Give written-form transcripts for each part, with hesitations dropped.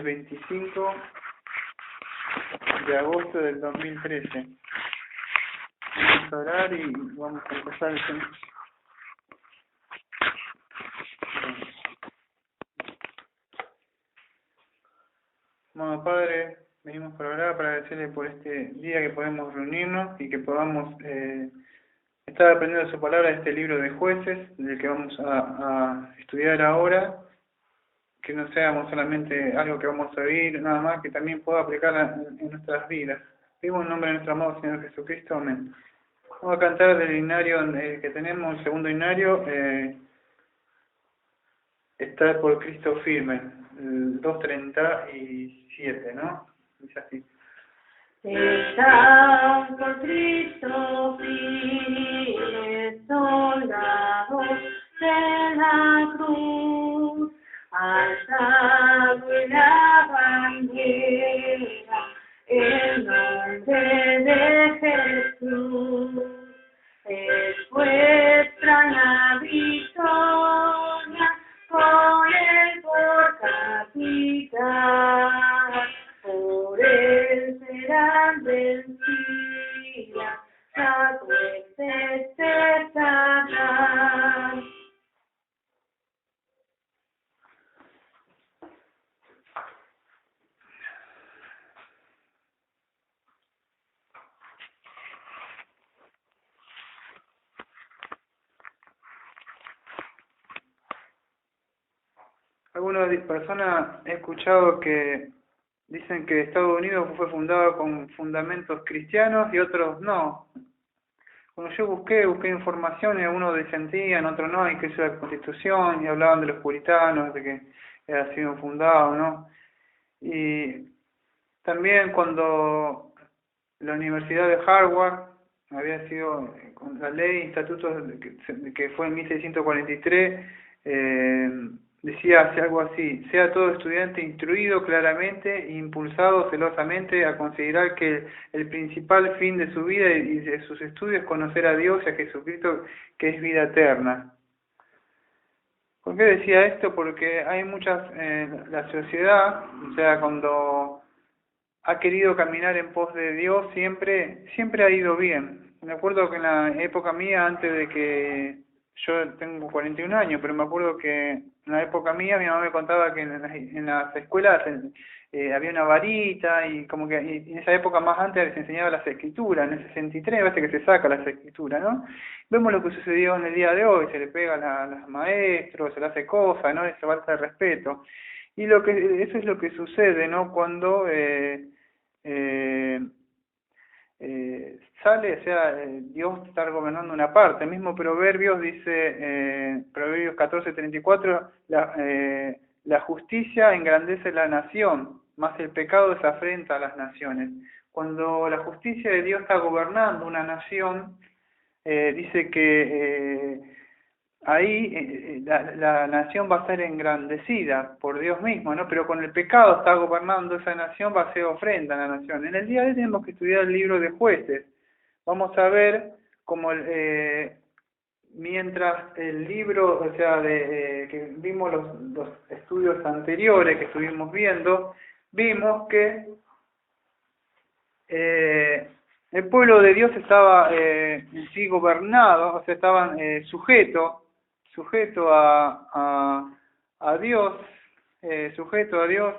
del 25 de agosto del 2013. Vamos a orar y vamos a empezar el tema. Bueno, Padre, venimos para orar, para agradecerle por este día que podemos reunirnos y que podamos estar aprendiendo su palabra de este libro de Jueces, del que vamos a estudiar ahora, que no seamos solamente algo que vamos a oír, nada más, que también pueda aplicar en nuestras vidas. Pedimos en nombre de nuestro amado Señor Jesucristo, amén. Vamos a cantar del himnario que tenemos, el segundo himnario, Estar por Cristo firme, el 237, ¿no? Dice así. Estar por Cristo firme, soldados de la cruz, alzado en la bandera, en nombre de Jesús, es vuestra la victoria, con él por capitán, por él serán vencidas las huestes de Satanás. Algunas personas he escuchado que dicen que Estados Unidos fue fundado con fundamentos cristianos y otros no. Cuando yo busqué información y algunos disentían, otros no, y que es la Constitución, y hablaban de los puritanos, de que había sido fundado, ¿no? Y también cuando la Universidad de Harvard había sido, con la ley, estatutos que fue en 1643, decía algo así: sea todo estudiante instruido claramente e impulsado celosamente a considerar que el principal fin de su vida y de sus estudios es conocer a Dios y a Jesucristo, que es vida eterna. ¿Por qué decía esto? Porque hay muchas, la sociedad, o sea, cuando ha querido caminar en pos de Dios, siempre ha ido bien. Me acuerdo que en la época mía, antes de que yo tengo 41 años, pero me acuerdo que en la época mía mi mamá me contaba que en las escuelas había una varita y como que en esa época más antes les enseñaba las escrituras. En el 63 parece que se saca las escrituras, ¿no? Vemos lo que sucedió en el día de hoy: se le pega a los maestros, se le hace cosas, ¿no? Esa falta de respeto. Y eso es lo que sucede, ¿no? Cuando sale, o sea, Dios está gobernando una parte. El mismo Proverbios dice, Proverbios 14:34, la justicia engrandece la nación, mas el pecado desafrenta a las naciones. Cuando la justicia de Dios está gobernando una nación, dice que ahí la nación va a ser engrandecida por Dios mismo, ¿no? Pero con el pecado está gobernando esa nación, va a ser ofrenda a la nación. En el día de hoy tenemos que estudiar el libro de Jueces. Vamos a ver cómo mientras el libro, o sea, que vimos los estudios anteriores que estuvimos viendo, vimos que el pueblo de Dios estaba sí gobernado, o sea, estaban sujeto a Dios, sujeto a Dios,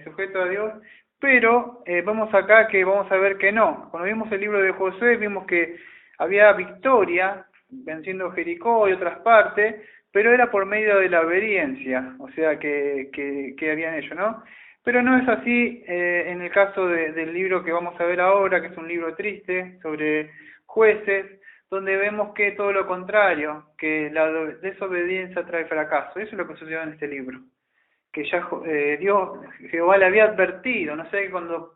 sujeto a Dios, pero vamos acá que vamos a ver que no. Cuando vimos el libro de Josué vimos que había victoria venciendo Jericó y otras partes, pero era por medio de la obediencia, o sea que habían hecho, ¿no? Pero no es así en el caso del libro que vamos a ver ahora, que es un libro triste sobre jueces, donde vemos que todo lo contrario, que la desobediencia trae fracaso. Eso es lo que sucedió en este libro. Que ya Jehová le había advertido, no sé, que cuando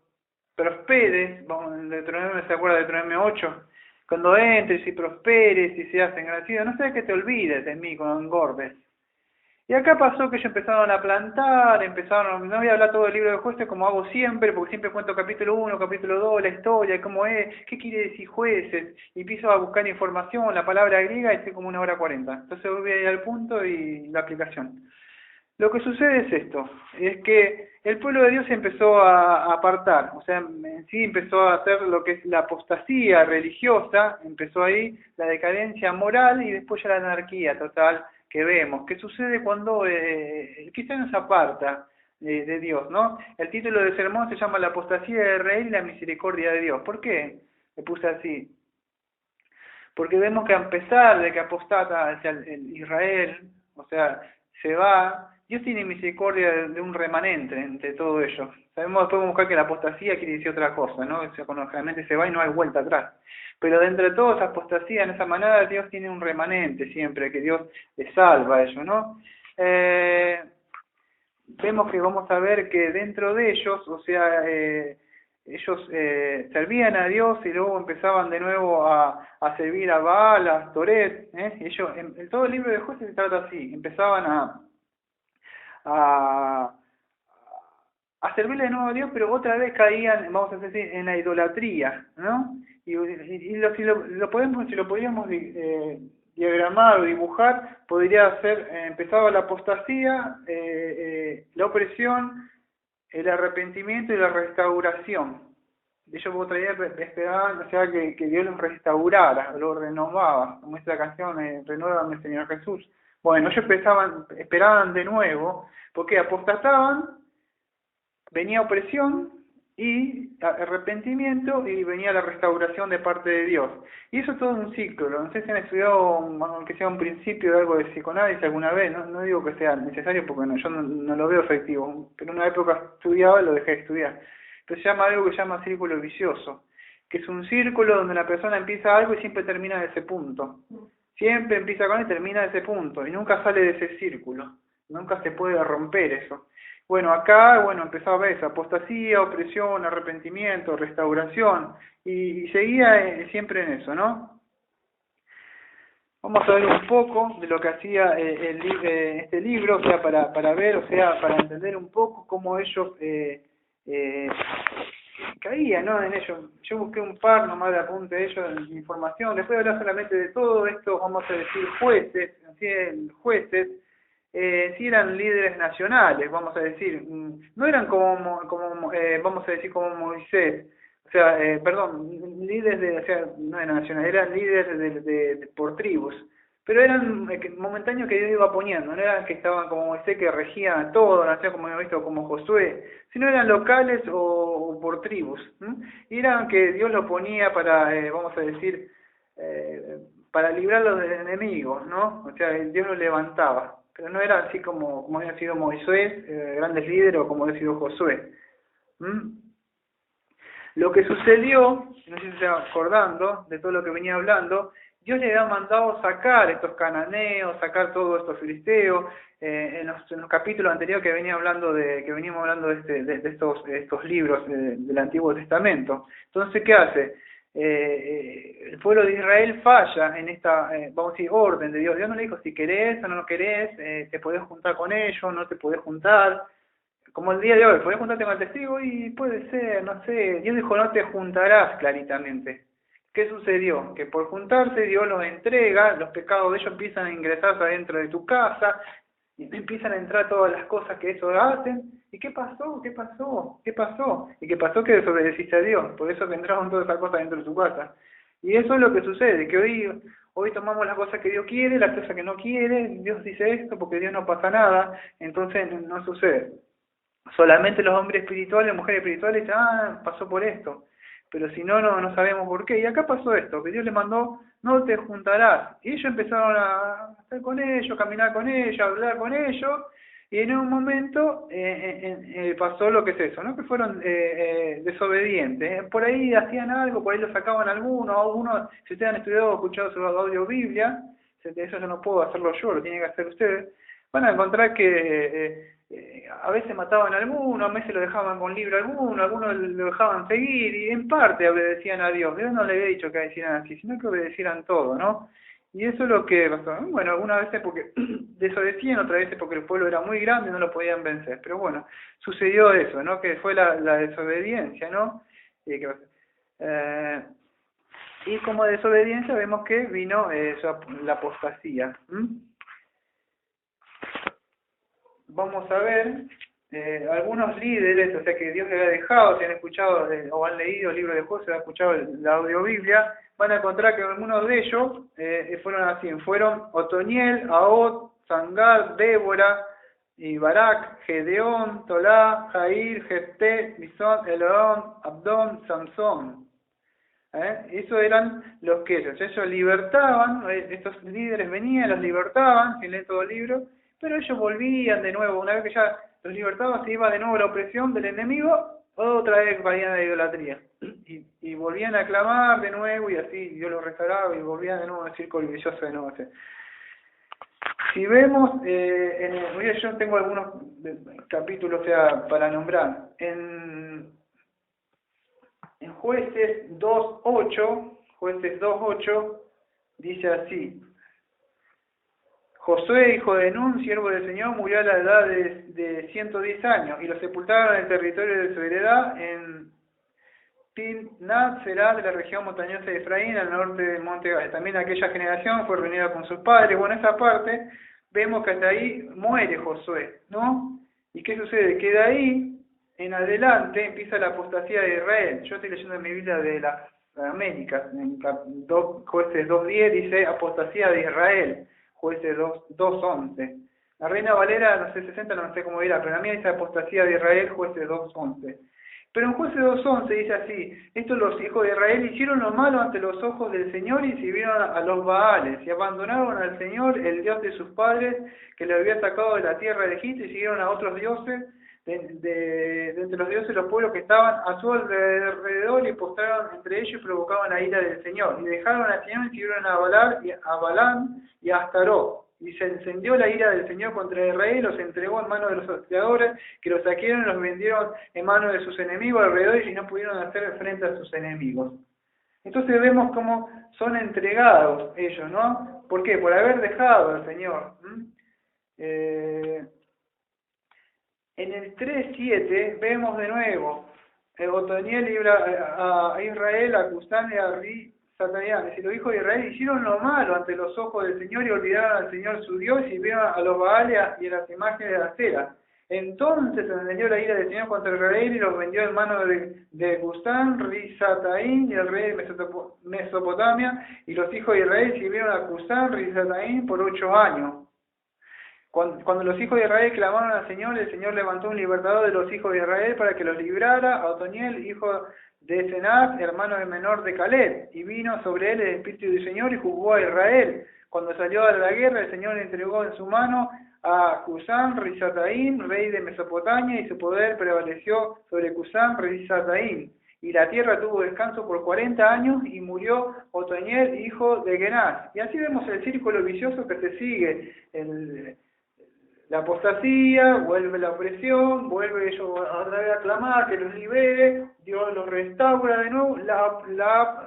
prosperes, Deuteronomio, ¿se acuerda de Deuteronomio 8? Cuando entres y prosperes y seas engrandecido, no sé que te olvides de mí cuando engordes. Y acá pasó que ellos empezaron a plantar, no voy a hablar todo el libro de Jueces como hago siempre, porque siempre cuento capítulo 1, capítulo 2, la historia, cómo es, qué quiere decir Jueces, y empiezo a buscar información, la palabra griega, y estoy como 1 hora 40. Entonces voy a ir al punto y la aplicación. Lo que sucede es esto, es que el pueblo de Dios se empezó a apartar, o sea, en sí empezó a hacer lo que es la apostasía religiosa, empezó ahí la decadencia moral y después ya la anarquía total que vemos. ¿Qué sucede cuando el cristiano se aparta de Dios, ¿no? El título del sermón se llama La apostasía de Israel y la misericordia de Dios. ¿Por qué le puse así? Porque vemos que a pesar de que apostata hacia el Israel, o sea, se va, Dios tiene misericordia de un remanente entre todo ello. Sabemos, podemos buscar que la apostasía quiere decir otra cosa, ¿no? O sea, cuando realmente se va y no hay vuelta atrás. Pero de entre toda esa apostasía, en esa manada, Dios tiene un remanente siempre, que Dios le salva a ellos, ¿no? Vemos que vamos a ver que dentro de ellos, o sea, ellos servían a Dios y luego empezaban de nuevo a servir a Baal, a Astoret, y ellos, en todo el libro de Jueces se trata así, empezaban a, a servirle de nuevo a Dios, pero otra vez caían, vamos a decir, en la idolatría, ¿no? Si lo podíamos diagramar o dibujar, podría ser, empezaba la apostasía, la opresión, el arrepentimiento y la restauración. Ellos otra vez esperaban, o sea, que Dios los restaurara, los renovaba, como dice la canción, renuévame Señor Jesús. Bueno, ellos esperaban de nuevo, porque apostataban, venía opresión y arrepentimiento y venía la restauración de parte de Dios. Y eso es todo un ciclo. No sé si han estudiado, aunque sea un principio de algo de psicoanálisis alguna vez, no digo que sea necesario porque yo no lo veo efectivo, pero en una época estudiaba y lo dejé de estudiar. Pero se llama algo que se llama círculo vicioso, que es un círculo donde la persona empieza algo y siempre termina de ese punto. Siempre empieza con él y termina de ese punto, y nunca sale de ese círculo. Nunca se puede romper eso. Bueno, acá, empezaba a ver esa apostasía, opresión, arrepentimiento, restauración, y seguía siempre en eso, ¿no? Vamos a ver un poco de lo que hacía este libro, o sea, para ver, o sea, para entender un poco cómo ellos caían, ¿no? En ello. Yo busqué un par nomás de apunte de ellos, de información. Después de hablar solamente de todo esto, vamos a decir jueces, sí eran líderes nacionales, vamos a decir, no eran vamos a decir, como Moisés, o sea, líderes o sea, no eran nacionales, eran líderes por tribus, pero eran momentáneos que Dios iba poniendo, no eran que estaban como Moisés que regían a todo, no sé, como hemos visto, como Josué, sino eran locales o por tribus, y eran que Dios lo ponía para, vamos a decir, para librarlos del enemigo, ¿no? O sea, Dios los levantaba, pero no era así como había sido Moisés, grandes líderes, o como había sido Josué. Lo que sucedió, no sé si se está acordando de todo lo que venía hablando, Dios le había mandado sacar estos cananeos, sacar todos estos filisteos, en los capítulos anteriores que veníamos hablando de estos libros del Antiguo Testamento. Entonces, ¿qué hace? El pueblo de Israel falla en esta, vamos a decir, orden de Dios. Dios no le dijo si querés o no lo querés, te podés juntar con ellos, no te podés juntar. Como el día de hoy, ¿podés juntarte con el testigo? Y puede ser, no sé. Dios dijo, no te juntarás claritamente. ¿Qué sucedió? Que por juntarse Dios los entrega, los pecados de ellos empiezan a ingresarse adentro de tu casa, y empiezan a entrar todas las cosas que eso hacen. ¿Y qué pasó? ¿Qué pasó? ¿Qué pasó? ¿Y qué pasó? Que desobedeciste a Dios. Por eso que entraron todas esas cosas dentro de tu casa. Y eso es lo que sucede, que hoy tomamos las cosas que Dios quiere, las cosas que no quiere. Dios dice esto porque Dios no pasa nada, entonces no sucede. Solamente los hombres espirituales, mujeres espirituales, pasó por esto. Pero si no sabemos por qué. Y acá pasó esto, que Dios le mandó, no te juntarás. Y ellos empezaron a estar con ellos, caminar con ellos, hablar con ellos. Y en un momento pasó lo que es eso, ¿no? Que fueron desobedientes. Por ahí hacían algo, por ahí lo sacaban algunos, si ustedes han estudiado o escuchado su audio Biblia, eso yo no puedo hacerlo yo, lo tienen que hacer ustedes, van a encontrar que a veces mataban a alguno, a veces lo dejaban con libre algunos lo dejaban seguir, y en parte obedecían a Dios. Dios no le había dicho que obedecieran así, sino que obedecieran todo, ¿no? Y eso es lo que pasó. Bueno, algunas veces porque desobedecían, otras veces porque el pueblo era muy grande y no lo podían vencer. Pero bueno, sucedió eso, ¿no? Que fue la desobediencia, ¿no? Y como desobediencia vemos que vino la apostasía. vamos a ver algunos líderes, o sea que Dios les ha dejado, si han escuchado o han leído el libro de Josué, han escuchado la audiobiblia, van a encontrar que algunos de ellos fueron así, fueron Otoniel, Ahod, Sangal, Débora, y Barak, Gedeón, Tolá, Jair, Jefté, Bisón, Eloón, Abdón, Samsón. Esos eran los que ellos libertaban, estos líderes venían, los libertaban, sin leer todo el libro, pero ellos volvían de nuevo, una vez que ya los libertaban, se iba de nuevo la opresión del enemigo, otra vez caían a la idolatría. Y volvían a clamar de nuevo, y así Dios los restauraba, y volvían de nuevo al círculo vicioso de nuevo. Si vemos, yo tengo algunos capítulos para nombrar. En Jueces 2.8, dice así: Josué, hijo de Nun, siervo del Señor, murió a la edad de 110 años, y lo sepultaron en el territorio de su heredad, en Timnat Será, de la región montañosa de Efraín, al norte del monte Gad. También aquella generación fue reunida con sus padres. Bueno, esa parte, vemos que hasta ahí muere Josué, ¿no? ¿Y qué sucede? Que de ahí en adelante empieza la apostasía de Israel. Yo estoy leyendo en mi Biblia de las Américas, en Jueces 2.10 dice apostasía de Israel, Jueces 2.11. La Reina Valera, no sé, 60, no sé cmo dirá, pero la mía dice apostasía de Israel, Jueces 2.11. Pero en Jueces 2.11 dice así: estos los hijos de Israel hicieron lo malo ante los ojos del Señor y sirvieron a los Baales, y abandonaron al Señor, el Dios de sus padres, que le había sacado de la tierra de Egipto, y siguieron a otros dioses, de entre los dioses los pueblos que estaban a su alrededor, y postraron entre ellos y provocaban la ira del Señor. Y dejaron al Señor y sirvieron a Balaam y a Astarot. Y se encendió la ira del Señor contra Israel, los entregó en manos de los saqueadores, que los saquearon y los vendieron en manos de sus enemigos alrededor, y no pudieron hacer frente a sus enemigos. Entonces vemos cómo son entregados ellos, ¿no? ¿Por qué? Por haber dejado al Señor. En el 3.7 vemos de nuevo, Otoniel libra a Israel, a Cusán y a Ri Satayán. Y los hijos de Israel hicieron lo malo ante los ojos del Señor y olvidaron al Señor su Dios y vieron a los Baales y a las imágenes de Acera. Entonces se encendió la ira del Señor contra Israel y los vendió en manos de Cusán, Risataín y el rey de Mesopotamia, y los hijos de Israel sirvieron a Cusán, Risataín por 8 años. Cuando los hijos de Israel clamaron al Señor, el Señor levantó un libertador de los hijos de Israel para que los librara, a Otoniel, hijo de Cenaz, hermano de menor de Caleb, y vino sobre él el Espíritu del Señor y juzgó a Israel. Cuando salió a la guerra, el Señor le entregó en su mano a Cusán Risataín, rey de Mesopotamia, y su poder prevaleció sobre Cusán Risataín. Y la tierra tuvo descanso por 40 años, y murió Otoniel, hijo de Kenaz. Y así vemos el círculo vicioso que se sigue. La apostasía, vuelve la opresión, vuelve ellos otra vez a clamar que los libere, Dios los restaura de nuevo, la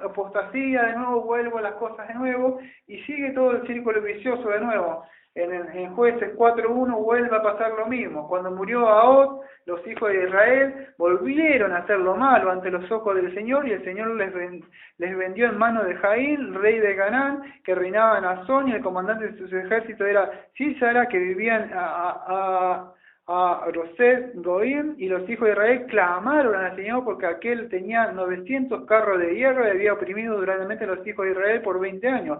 apostasía de nuevo, vuelve las cosas de nuevo, y sigue todo el círculo vicioso de nuevo. En Jueces 4.1 vuelve a pasar lo mismo. Cuando murió Ahod, los hijos de Israel volvieron a hacer lo malo ante los ojos del Señor, y el Señor les vendió en manos de Jair, rey de Canaán, que reinaba en Azón, y el comandante de sus ejércitos era Sísara, que vivían a Roset Goim, y los hijos de Israel clamaron al Señor porque aquel tenía 900 carros de hierro y había oprimido duramente a los hijos de Israel por 20 años.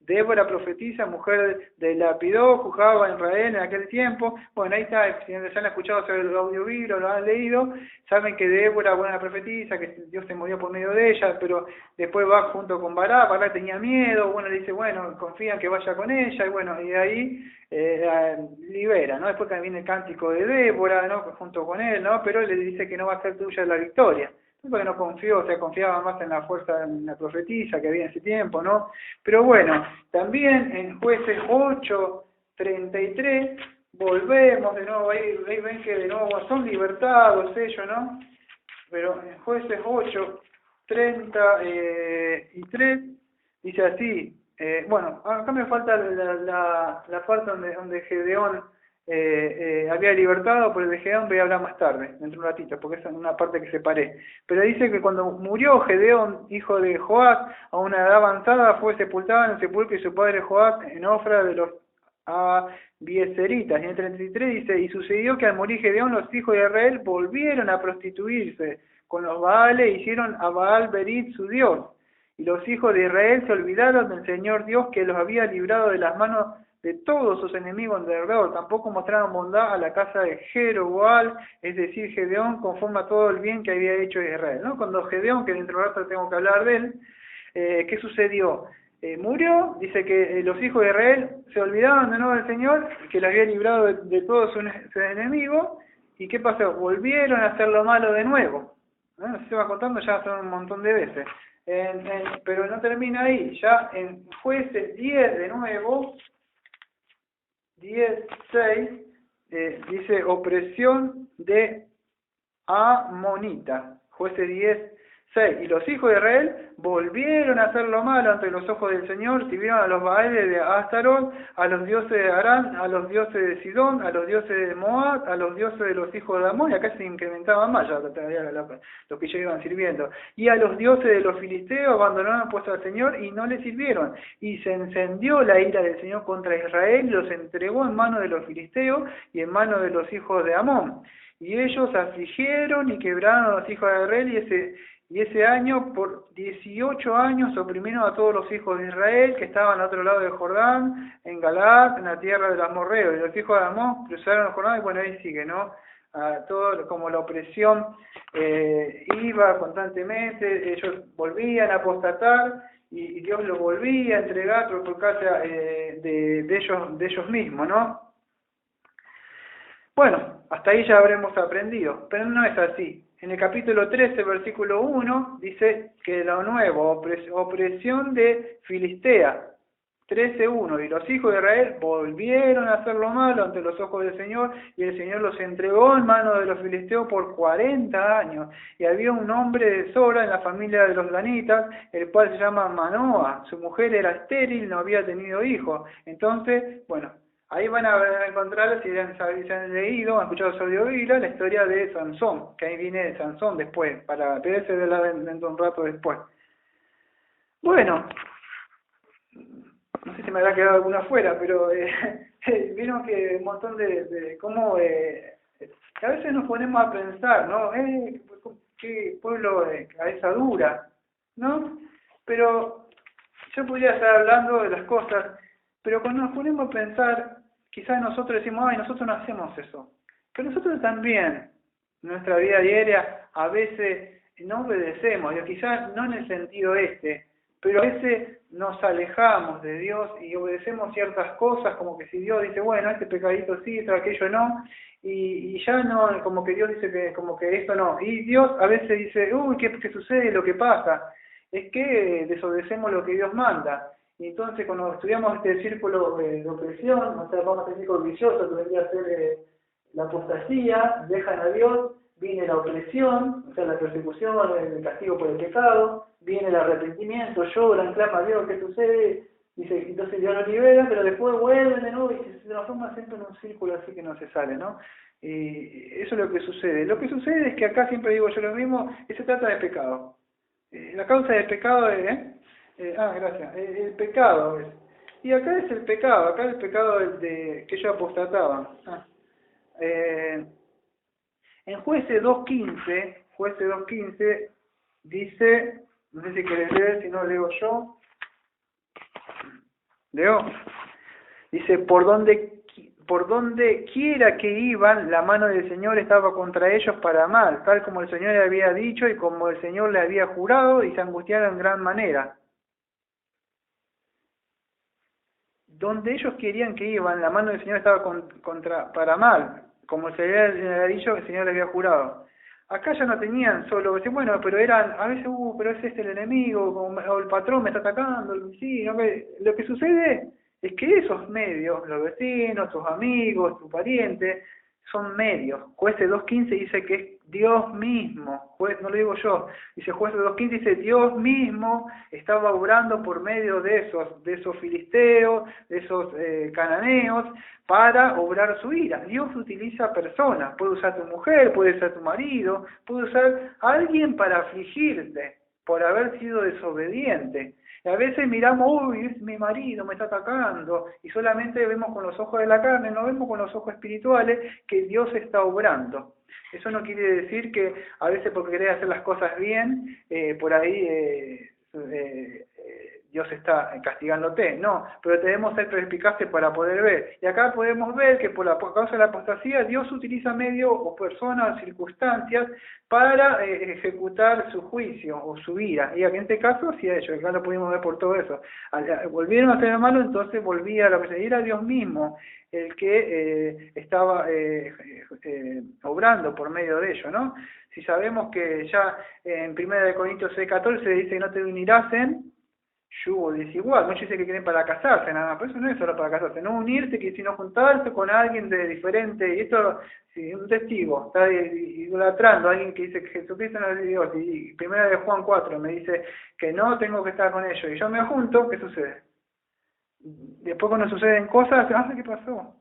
Débora, profetisa, mujer de Lapidó, juzgaba a Israel en aquel tiempo. Bueno, ahí está, si ya han escuchado sobre el audiolibro, lo han leído, saben que Débora, buena profetisa, que Dios se murió por medio de ella, pero después va junto con Barak tenía miedo, bueno, le dice, bueno, confían que vaya con ella, y bueno, y ahí libera, ¿no? Después viene el cántico de Débora, ¿no? Junto con él, ¿no? Pero le dice que no va a ser tuya la victoria. Porque no confió, o sea, confiaba más en la fuerza, en la profetisa que había en ese tiempo, ¿no? Pero bueno, también en Jueces 8.33 volvemos de nuevo, ahí ven que de nuevo son libertados ellos, ¿no? Pero en Jueces 8.33 dice así, bueno, acá me falta la parte donde Gedeón había libertado, pero de Gedeón voy a hablar más tarde, dentro de un ratito, porque esa es una parte que separé. Pero dice que cuando murió Gedeón, hijo de Joás, a una edad avanzada, fue sepultado en el sepulcro de su padre Joás en Ofra de los a Bieseritas. Y en el 33 dice, y sucedió que al morir Gedeón, los hijos de Israel volvieron a prostituirse con los Baales e hicieron a Baal Berit su dios. Y los hijos de Israel se olvidaron del Señor Dios que los había librado de las manos de todos sus enemigos alrededor. Tampoco mostraron bondad a la casa de Jeroboam, es decir, Gedeón, conforme a todo el bien que había hecho Israel, ¿no? Cuando Gedeón, que dentro de rato tengo que hablar de él, ¿qué sucedió? Murió, dice que los hijos de Israel se olvidaban de nuevo del Señor, que los había librado de todos sus enemigos, y ¿qué pasó? Volvieron a hacer lo malo de nuevo. ¿No? Se va contando ya son un montón de veces. Pero no termina ahí, ya en Jueces 10 de nuevo, 10:6, dice opresión de amonita. Jueces 10:6. Y los hijos de Israel volvieron a hacer lo malo ante los ojos del Señor, sirvieron a los Baales de Astarot, a los dioses de Arán, a los dioses de Sidón, a los dioses de Moab, a los dioses de los hijos de Amón, y acá se incrementaban más ya los que ya iban sirviendo. Y a los dioses de los filisteos abandonaron pues al Señor y no le sirvieron. Y se encendió la ira del Señor contra Israel y los entregó en manos de los filisteos y en manos de los hijos de Amón. Y ellos afligieron y quebraron a los hijos de Israel y ese año, por 18 años, oprimieron a todos los hijos de Israel que estaban al otro lado del Jordán, en Galaad, en la tierra de los amorreos. Y los hijos de Amón cruzaron el Jordán, y bueno, ahí sigue, ¿no? Todo como la opresión iba constantemente, ellos volvían a apostatar, y Dios los volvía a entregar por causa de ellos mismos, ¿no? Bueno, hasta ahí ya habremos aprendido, pero no es así. En el capítulo 13, versículo 1, dice que lo nuevo, opresión de Filistea, 13:1, y los hijos de Israel volvieron a hacer lo malo ante los ojos del Señor, y el Señor los entregó en manos de los filisteos por 40 años. Y había un hombre de Sora en la familia de los danitas, el cual se llama Manoa. Su mujer era estéril, no había tenido hijos. Entonces, bueno, ahí van a encontrar, si han leído, han escuchado sobre Biblia, la historia de Sansón, que ahí viene de Sansón después, para verse de dentro de un rato después. Bueno, no sé si me habrá quedado alguna afuera, pero vieron que un montón de cómo a veces nos ponemos a pensar, ¿no? Qué pueblo de cabeza dura, ¿no? Pero yo podría estar hablando de las cosas, pero cuando nos ponemos a pensar, quizás nosotros decimos, ay, nosotros no hacemos eso. Pero nosotros también, en nuestra vida diaria, a veces no obedecemos, y quizás no en el sentido pero a veces nos alejamos de Dios y obedecemos ciertas cosas, como que si Dios dice, bueno, este pecadito sí, esto, aquello no, y ya no, como que Dios dice que como que esto no. Y Dios a veces dice, uy, ¿qué sucede? Lo que pasa es que desobedecemos lo que Dios manda. Y entonces cuando estudiamos este círculo de opresión, o sea, vamos a este círculo vicioso que vendría a ser la apostasía, dejan a Dios, viene la opresión, o sea, la persecución, el castigo por el pecado, viene el arrepentimiento, lloran, claman a Dios, ¿qué sucede? Dice, entonces Dios los libera, pero después vuelven de nuevo y se transforma siempre en un círculo así que no se sale, ¿no? Y eso es lo que sucede. Lo que sucede es que acá siempre digo yo lo mismo, se trata de pecado. La causa del pecado es... gracias. El pecado es. Y acá es el pecado de que ellos apostataban. En Jueces 2:15 dice, no sé si querés leer, si no leo yo. Leo. Dice, por donde quiera que iban, la mano del Señor estaba contra ellos para mal, tal como el Señor le había dicho y como el Señor le había jurado, y se angustiaron en gran manera. Donde ellos querían que iban, la mano del Señor estaba para mal, como el Señor le había dicho, el Señor le había jurado. Acá ya no tenían solo, bueno, pero eran, a veces, pero es el enemigo, o el patrón me está atacando, sí, no, lo que sucede es que esos medios, los vecinos, tus amigos, tu pariente, son medios. Jueces 2:15 dice que es Dios mismo, no lo digo yo, dice Jueces 2:15 dice Dios mismo estaba obrando por medio de esos filisteos, de esos cananeos, para obrar su ira. Dios utiliza personas, puede usar tu mujer, puede usar tu marido, puede usar a alguien para afligirte por haber sido desobediente. Y a veces miramos, uy, es mi marido, me está atacando, y solamente vemos con los ojos de la carne, no vemos con los ojos espirituales que Dios está obrando. Eso no quiere decir que a veces porque querés hacer las cosas bien, por ahí Dios está castigándote, no, pero debemos ser perspicaces para poder ver. Y acá podemos ver que por causa de la apostasía, Dios utiliza medios o personas o circunstancias para ejecutar su juicio o su ira. Y en este caso, sí, ellos, acá lo pudimos ver por todo eso. Volvieron a hacer lo malo, entonces volvía a lo que se era Dios mismo el que estaba obrando por medio de ello, ¿no? Si sabemos que ya en 1 Corintios 6:14 dice que no te unirás en yugo desigual. Muchos dicen que quieren para casarse, nada más, pero eso no es solo para casarse, no unirse, sino juntarse con alguien de diferente. Y esto, si un testigo está idolatrando a alguien que dice que Jesucristo no es de Dios, y 1 Juan 4 me dice que no tengo que estar con ellos, y yo me junto, ¿qué sucede? Después cuando suceden cosas, ¿qué pasó?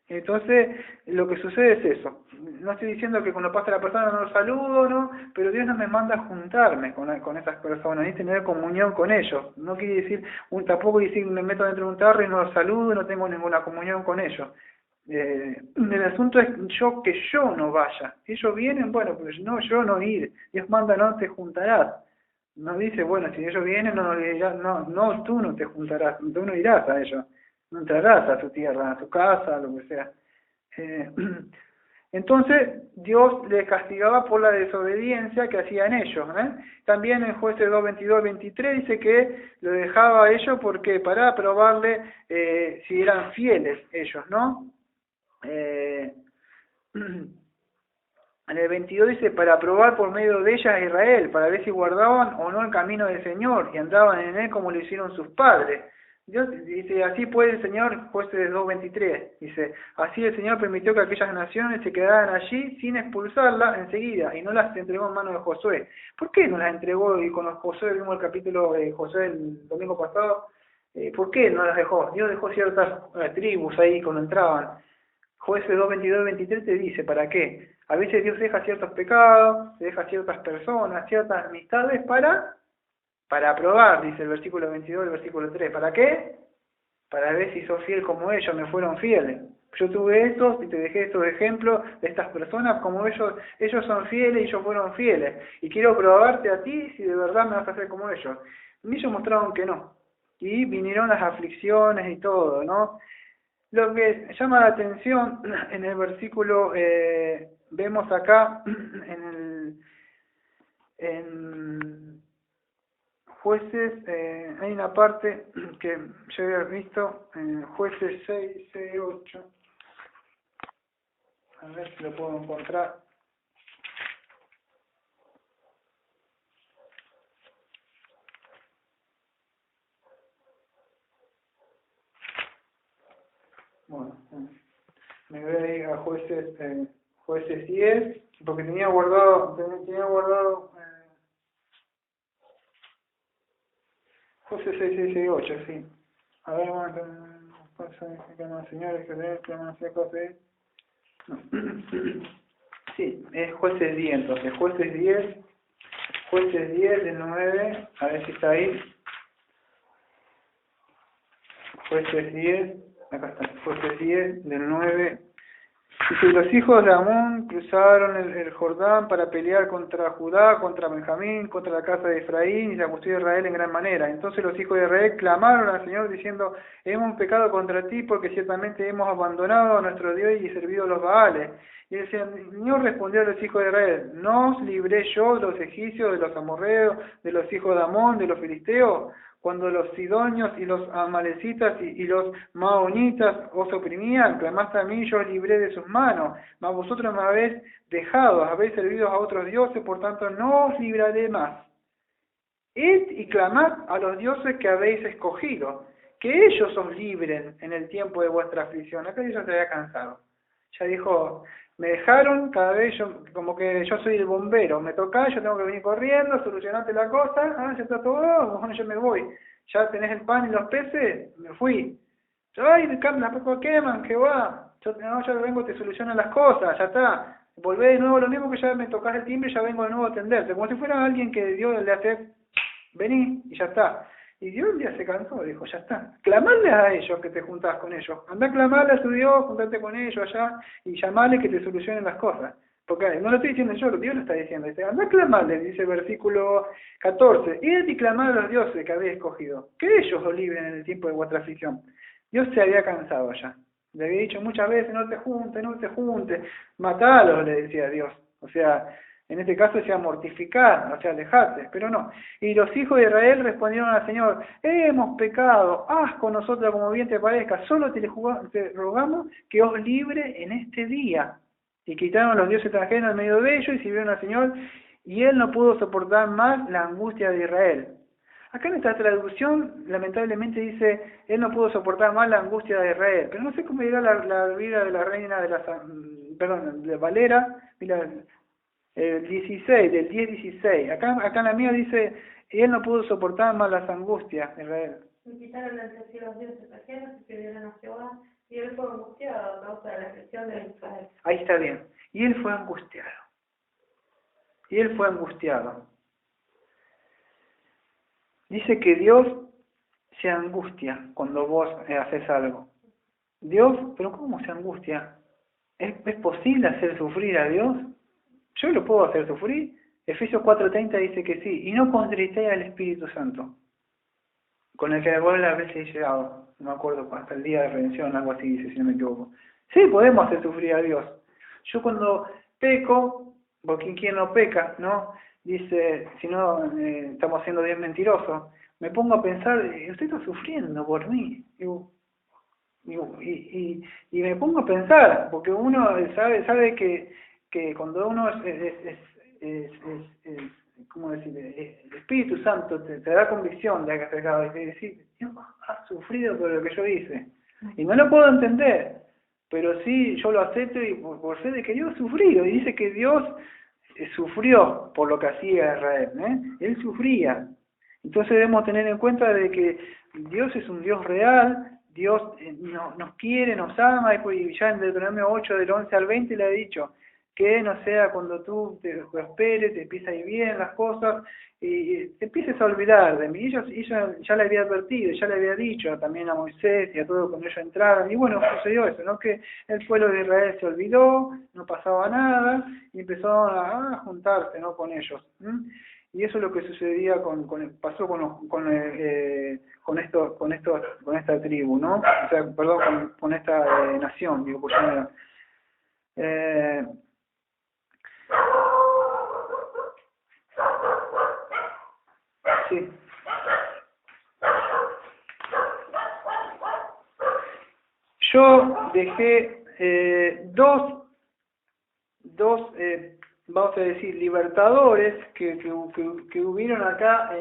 Entonces, lo que sucede es eso. No estoy diciendo que cuando pasa la persona no lo saludo, ¿no? Pero Dios no me manda a juntarme con esas personas, ni tener comunión con ellos. No quiere decir, tampoco decir me meto dentro de un tarro y no los saludo, no tengo ninguna comunión con ellos. El asunto es que yo no vaya. Si ellos vienen, bueno, pero no, yo no ir. Dios manda, no te juntarás. No dice, bueno, si ellos vienen, no, tú no te juntarás, tú no irás a ellos. No entrarás a tu tierra, a tu casa, a lo que sea. Entonces, Dios les castigaba por la desobediencia que hacían ellos. También en Jueces 2:22-23 dice que lo dejaba a ellos porque para probarle si eran fieles ellos, ¿no? En el 22 dice, para probar por medio de ellas a Israel, para ver si guardaban o no el camino del Señor, y andaban en él como lo hicieron sus padres. Dios dice, así puede el Señor, Jueces 2:23, dice, así el Señor permitió que aquellas naciones se quedaran allí sin expulsarlas enseguida, y no las entregó en manos de Josué. ¿Por qué no las entregó? Y con Josué, vimos el capítulo de Josué el domingo pasado, ¿por qué no las dejó? Dios dejó ciertas tribus ahí cuando entraban. Jueces 2:22-23 te dice, ¿para qué? A veces Dios deja ciertos pecados, deja ciertas personas, ciertas amistades para probar, dice el versículo 22 y el versículo 3. ¿Para qué? Para ver si sos fiel como ellos me fueron fieles. Yo tuve estos y te dejé estos ejemplos de estas personas, como ellos son fieles y ellos fueron fieles. Y quiero probarte a ti si de verdad me vas a hacer como ellos. Y ellos mostraron que no. Y vinieron las aflicciones y todo, ¿no? Lo que llama la atención en el versículo, vemos acá en Jueces, hay una parte que yo había visto en Jueces 6:8. A ver si lo puedo encontrar. Bueno, me voy a ir a Jueces 10, porque tenía guardado Jueces 6:8, sí. A ver, señores, que no sé cosas. Sí, es Jueces 10, entonces, Jueces 10 del 9, a ver si está ahí. Jueces 10, acá está, Jueces 10 del 9. Dice, los hijos de Amón cruzaron el Jordán para pelear contra Judá, contra Benjamín, contra la casa de Efraín, y se angustió Israel en gran manera. Entonces los hijos de Israel clamaron al Señor diciendo, hemos pecado contra ti porque ciertamente hemos abandonado a nuestro Dios y servido a los Baales. Y el Señor respondió a los hijos de Israel, ¿no os libré yo de los egipcios, de los amorreos, de los hijos de Amón, de los filisteos? Cuando los sidonios y los amalecitas y los maonitas os oprimían, clamaste a mí, yo os libré de sus manos. Mas vosotros me habéis dejado, habéis servido a otros dioses, por tanto no os libraré más. Id y clamad a los dioses que habéis escogido, que ellos os libren en el tiempo de vuestra aflicción. Acá Dios se había cansado. Ya dijo, me dejaron, cada vez como que yo soy el bombero, me toca, yo tengo que venir corriendo, solucionate la cosa, ya está todo, bueno, yo me voy. Ya tenés el pan y los peces, me fui. Ay, las cosas queman, que va. Yo vengo, te soluciono las cosas, ya está. Volvé de nuevo lo mismo que ya me tocás el timbre y ya vengo de nuevo a atenderte. Como si fuera alguien que Dios le hace, vení y ya está. Y Dios un día se cansó, dijo, ya está, clamarle a ellos que te juntás con ellos, anda a clamarle a tu Dios, juntate con ellos allá y llamarle que te solucionen las cosas. Porque no lo estoy diciendo yo, Dios lo está diciendo. Dice, anda a clamarle, dice el versículo 14, id y clamad a los dioses que habéis escogido, que ellos os libren en el tiempo de vuestra aflicción. Dios se había cansado ya. Le había dicho muchas veces, no te juntes, matalos, le decía Dios. O sea, en este caso decía mortificar, o sea, alejarte, pero no. Y los hijos de Israel respondieron al Señor, hemos pecado, haz con nosotros como bien te parezca, solo te rogamos que os libre en este día. Y quitaron los dioses extranjeros en medio de ellos y sirvieron al Señor, y él no pudo soportar más la angustia de Israel. Acá en esta traducción, lamentablemente dice, él no pudo soportar más la angustia de Israel. Pero no sé cómo dirá la vida de la reina de de Valera, mira, el 16, del 10-16. Acá en la mía dice, él no pudo soportar más las angustias de Israel. Y quitaron entre sí los dioses ajenos y sirvieron a Jehová, y él fue angustiado a causa de la aflicción de Israel. Ahí está bien. Y él fue angustiado. Y él fue angustiado. Dice que Dios se angustia cuando vos haces algo. Dios, pero ¿cómo se angustia? ¿Es posible hacer sufrir a Dios? ¿Yo lo puedo hacer sufrir? Efesios 4:30 dice que sí. Y no contritéis al Espíritu Santo, con el que algunas veces he llegado. No me acuerdo, hasta el día de redención, algo así dice, si no me equivoco. Sí, podemos hacer sufrir a Dios. Yo cuando peco, porque quien no peca, ¿no? Dice, si no, estamos siendo bien mentirosos. Me pongo a pensar, usted está sufriendo por mí. Y me pongo a pensar, porque uno sabe que cuando uno ¿cómo decir? El Espíritu Santo te da convicción de que has pecado y te dice, Dios ha sufrido por lo que yo hice. Y no lo puedo entender, pero sí yo lo acepto y por fe de que Dios ha sufrido. Y dice que Dios sufrió por lo que hacía Israel, Él sufría. Entonces debemos tener en cuenta de que Dios es un Dios real, Dios nos quiere, nos ama, y ya en Deuteronomio 8 del 11 al 20 le ha dicho que no sea cuando tú te prosperes, te empiezas a ir bien las cosas, y te empieces a olvidar de mí. Y ella ya le había advertido, ya le había dicho también a Moisés y a todos cuando ellos entraron, y bueno, sucedió eso, ¿no? Que el pueblo de Israel se olvidó, no pasaba nada, y empezó a juntarse, ¿no? Con ellos. Y eso es lo que sucedía pasó con esta tribu, ¿no? O sea, perdón, con esta nación, digo, pues sí. Yo dejé dos vamos a decir, libertadores que hubieron acá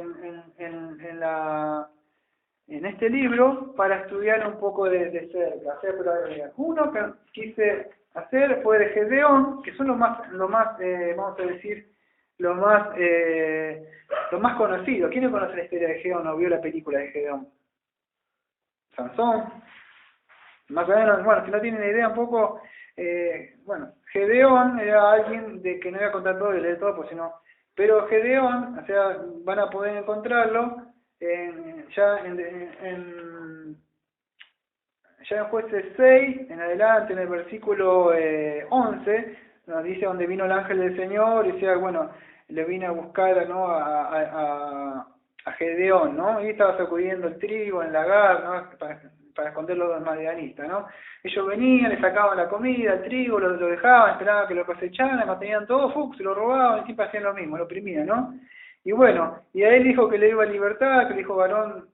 en este libro para estudiar un poco de cerca. Uno que quise hacer fue de Gedeón, que son los más vamos a decir, los más conocidos. ¿Quién no conoce la historia de Gedeón o vio la película de Gedeón? Sansón. Más o menos, bueno, si no tienen idea un poco, bueno, Gedeón era alguien de que no voy a contar todo y leer todo, pues si no, pero Gedeón, o sea, van a poder encontrarlo ya en Jueces 6, en adelante, en el versículo 11, nos dice donde vino el ángel del Señor, y decía, bueno, le vine a buscar, ¿no? a Gedeón, ¿no? Y estaba sacudiendo el trigo en el lagar, ¿no? Para esconderlo de los madianistas, ¿no? Ellos venían, le sacaban la comida, el trigo, lo dejaban, esperaban que lo cosecharan, cuando tenían todo, se lo robaban, y siempre hacían lo mismo, lo oprimían, ¿no? Y bueno, y a él dijo que le iba a libertad, que le dijo varón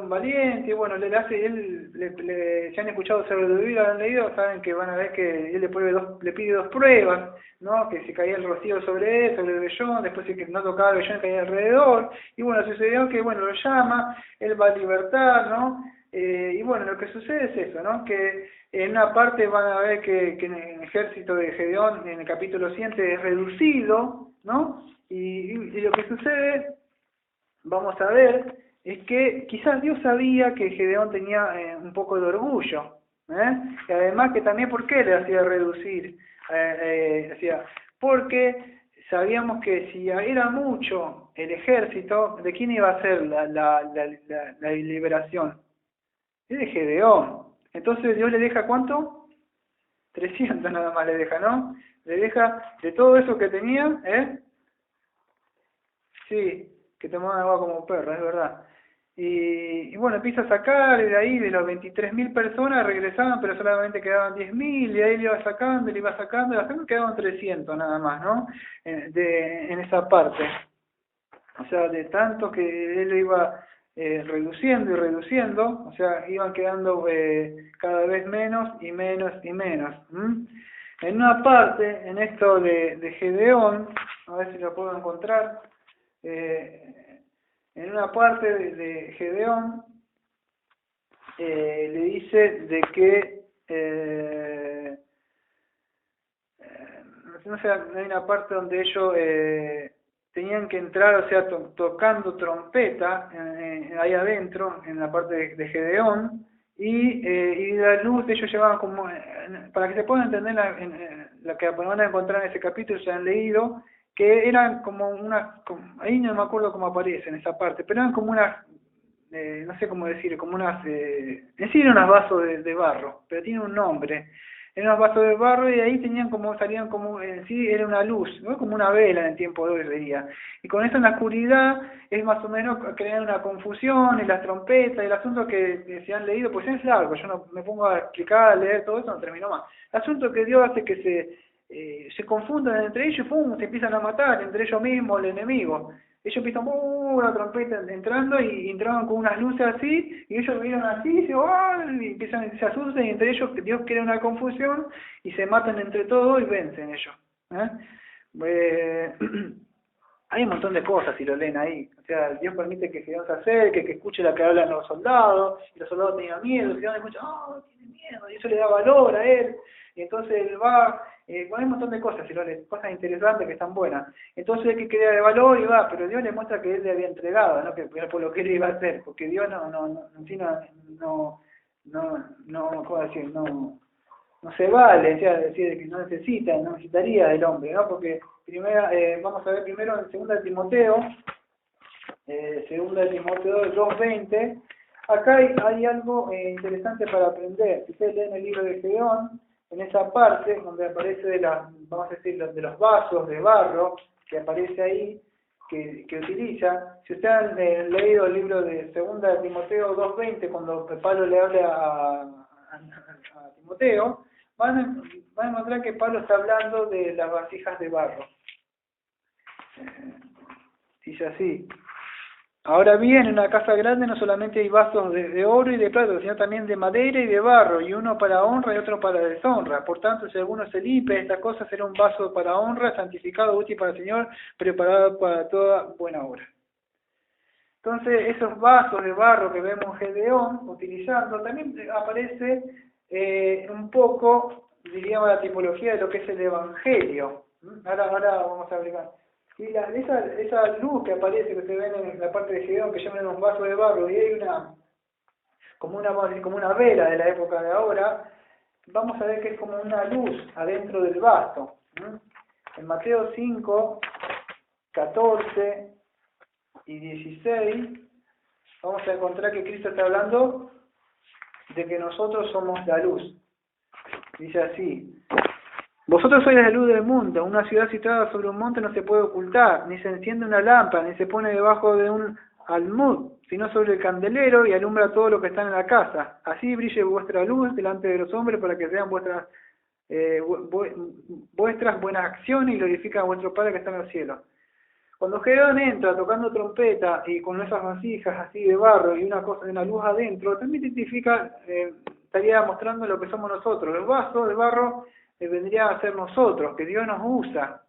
valiente, y bueno, si han escuchado sabiduría, han leído, saben que van a ver que él le pide dos pruebas, ¿no? Que se caía el rocío sobre él, sobre el vellón, después que no tocaba el vellón, caía alrededor, y bueno, sucedió que, bueno, lo llama, él va a libertar, ¿no? Y bueno, lo que sucede es eso, ¿no? Que en una parte van a ver que en el ejército de Gedeón, en el capítulo 7, es reducido, ¿no? Y lo que sucede, vamos a ver, es que quizás Dios sabía que Gedeón tenía un poco de orgullo, y además que también, ¿por qué le hacía reducir? Porque sabíamos que si era mucho el ejército, ¿de quién iba a ser la liberación? Es de Gedeón. Entonces Dios le deja ¿cuánto? 300 nada más le deja, ¿no? Le deja de todo eso que tenía, Sí, que tomaban agua como perro, es verdad. Y bueno, empieza a sacar, y de ahí de los 23.000 personas regresaban, pero solamente quedaban 10.000, y ahí le iba sacando, le iba sacando, y al final quedaban 300 nada más, ¿no? En esa parte. O sea, de tanto que él iba reduciendo y reduciendo, o sea, iban quedando cada vez menos y menos y menos. En una parte, en esto de Gedeón, a ver si lo puedo encontrar, en una parte de Gedeón le dice de que no sé, hay una parte donde ellos tenían que entrar, o sea, tocando trompeta ahí adentro, en la parte de Gedeón, y la luz ellos llevaban como, para que se pueda entender la que van a encontrar en ese capítulo, se han leído, que eran como unas, ahí no me acuerdo cómo aparece en esa parte, pero eran como unas, no sé cómo decir, como unas, en sí eran unos vasos de barro, pero tiene un nombre. Eran unos vasos de barro y ahí tenían como, salían como, en sí era una luz, ¿no? Como una vela en el tiempo de hoy sería. Y con eso en la oscuridad es más o menos crear una confusión y las trompetas y el asunto que se han leído, pues es largo, yo no me pongo a explicar, a leer todo eso, no termino más. El asunto que Dios hace que se confundan entre ellos, ¡pum!, se empiezan a matar entre ellos mismos, el enemigo. Ellos empiezan, la trompeta entrando y entraban con unas luces así, y ellos vieron así, y empiezan, se asustan, y entre ellos Dios crea una confusión, y se matan entre todos y vencen ellos. Hay un montón de cosas si lo leen ahí. O sea, Dios permite que Gedeón se acerque, que escuche la que hablan los soldados, y los soldados tenían miedo, Gedeón escucha, tiene miedo, y eso le da valor a él, y entonces él va, bueno, hay un montón de cosas, si lo leen, cosas interesantes que están buenas. Entonces él que crea de valor y va, pero Dios le muestra que él le había entregado, ¿no? Que por lo que él iba a hacer, porque Dios ¿cómo decir? No se vale, o sea, decir que no necesitaría del hombre, ¿no? Porque vamos a ver primero en 2 de Timoteo, 2 de Timoteo 2:20, acá hay algo interesante para aprender. Si ustedes leen el libro de Gedeón, en esa parte donde aparece vamos a decir, de los vasos de barro, que aparece ahí, que utiliza, si ustedes han leído el libro de 2 de Timoteo 2:20, cuando Pablo le habla a Timoteo, van a encontrar que Pablo está hablando de las vasijas de barro. Dice así: ahora bien, en una casa grande no solamente hay vasos de oro y de plata, sino también de madera y de barro, y uno para honra y otro para deshonra. Por tanto, si alguno se limpia esta cosa, será un vaso para honra, santificado, útil para el Señor, preparado para toda buena obra. Entonces, esos vasos de barro que vemos Gedeón utilizando, también aparece un poco, diríamos, la tipología de lo que es el Evangelio. Ahora vamos a averiguar. Y esa luz que aparece, que se ven en la parte de Gedeón, que llaman un vaso de barro, y hay como una vela de la época de ahora, vamos a ver que es como una luz adentro del vaso. En Mateo 5, 14 y 16, vamos a encontrar que Cristo está hablando de que nosotros somos la luz. Dice así: vosotros sois la luz del mundo. Una ciudad situada sobre un monte no se puede ocultar, ni se enciende una lámpara, ni se pone debajo de un almud, sino sobre el candelero, y alumbra todo lo que está en la casa. Así brille vuestra luz delante de los hombres, para que vean vuestras buenas acciones y glorifiquen a vuestro Padre que está en los cielos. Cuando Gedeón entra tocando trompeta y con esas vasijas así de barro y una luz adentro, también estaría mostrando lo que somos nosotros. El vaso de barro vendría a ser nosotros, que Dios nos usa.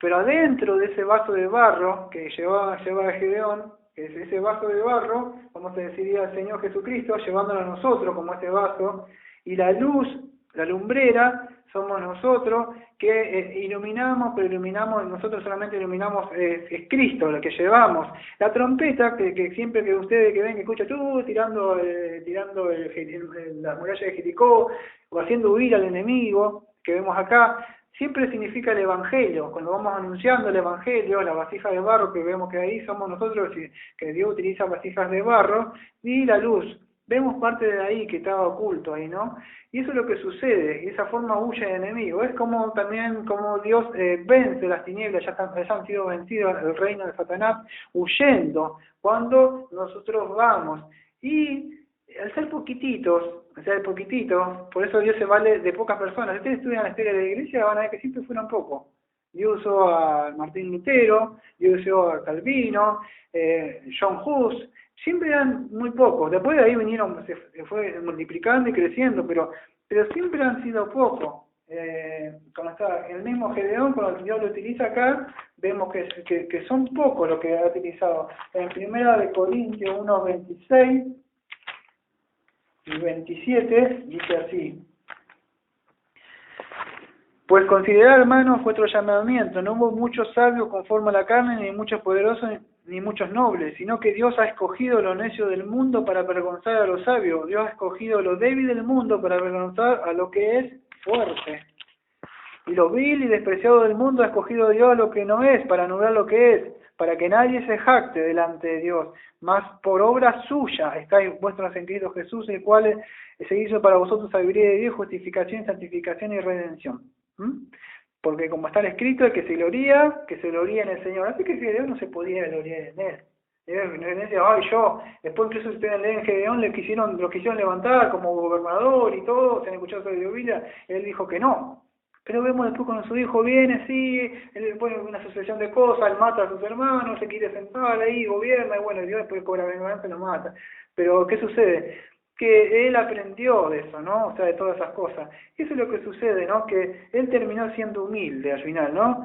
Pero adentro de ese vaso de barro que llevaba Gedeón, que es ese vaso de barro, como se deciría el Señor Jesucristo, llevándolo a nosotros como ese vaso, y la luz, la lumbrera, somos nosotros que iluminamos, pero nosotros solamente iluminamos, es Cristo lo que llevamos. La trompeta, que siempre que ustedes que ven, que escuchan, tirando la muralla de Jericó, o haciendo huir al enemigo, que vemos acá, siempre significa el Evangelio. Cuando vamos anunciando el Evangelio, la vasija de barro que vemos que ahí somos nosotros, que Dios utiliza vasijas de barro, y la luz. Vemos parte de ahí que estaba oculto ahí, ¿no? Y eso es lo que sucede, y de esa forma huye el enemigo. Es como también como Dios vence las tinieblas, ya han sido vencidas el reino de Satanás, huyendo cuando nosotros vamos. Y al ser poquititos, por eso Dios se vale de pocas personas. Si ustedes estudian la historia de la iglesia, van a ver que siempre fueron pocos. Dios usó a Martín Lutero, Dios usó a Calvino, John Hus, siempre eran muy pocos. Después de ahí vinieron, se fue multiplicando y creciendo, pero siempre han sido pocos. Cuando está el mismo Gedeón, cuando Dios lo utiliza acá, vemos que son pocos los que ha utilizado. En primera de Corintios 1:26 y 27 dice así: pues considerar, hermanos, vuestro llamamiento, no hubo muchos sabios conforme a la carne, ni muchos poderosos, ni muchos nobles, sino que Dios ha escogido lo necio del mundo para avergonzar a los sabios. Dios ha escogido lo débil del mundo para avergonzar a lo que es fuerte. Y lo vil y despreciado del mundo ha escogido Dios lo que no es, para anular lo que es, para que nadie se jacte delante de Dios. Mas por obra suya estáis vuestros en Cristo Jesús, el cual se hizo para vosotros sabiduría de Dios, justificación, santificación y redención. Porque como está escrito, el que se gloría en el Señor. Así que Gedeón no se podía gloriar en él. Después incluso ustedes leen Gedeón, lo quisieron levantar como gobernador y todo, se han escuchado sobre la Biblia, él dijo que no. Pero vemos después cuando su hijo viene, sí, él pone una sucesión de cosas, él mata a sus hermanos, se quiere sentar ahí, gobierna, y bueno, Dios después cobra venganza y lo mata. Pero, ¿qué sucede? Que él aprendió de eso, ¿no? O sea, de todas esas cosas. Y eso es lo que sucede, ¿no? Que él terminó siendo humilde al final, ¿no?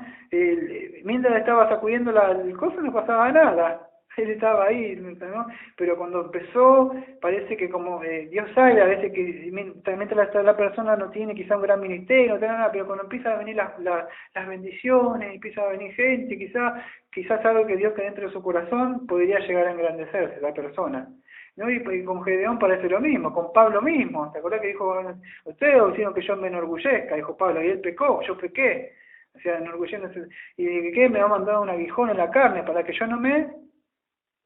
Mientras estaba sacudiendo el coso no pasaba nada. Él estaba ahí, ¿no? Pero cuando empezó, parece que como Dios sabe, a veces que mientras la persona no tiene quizá un gran ministerio, no tiene nada, pero cuando empiezan a venir las bendiciones, empieza a venir gente, quizás algo que Dios que dentro de su corazón podría llegar a engrandecerse la persona. ¿No? Y con Gedeón parece lo mismo, con Pablo mismo. ¿Te acordás que dijo, ustedes dijeron que yo me enorgullezca? Dijo Pablo, y él pecó, yo pequé. O sea, enorgulléndose. ¿Y qué? Me ha mandado un aguijón en la carne para que yo no me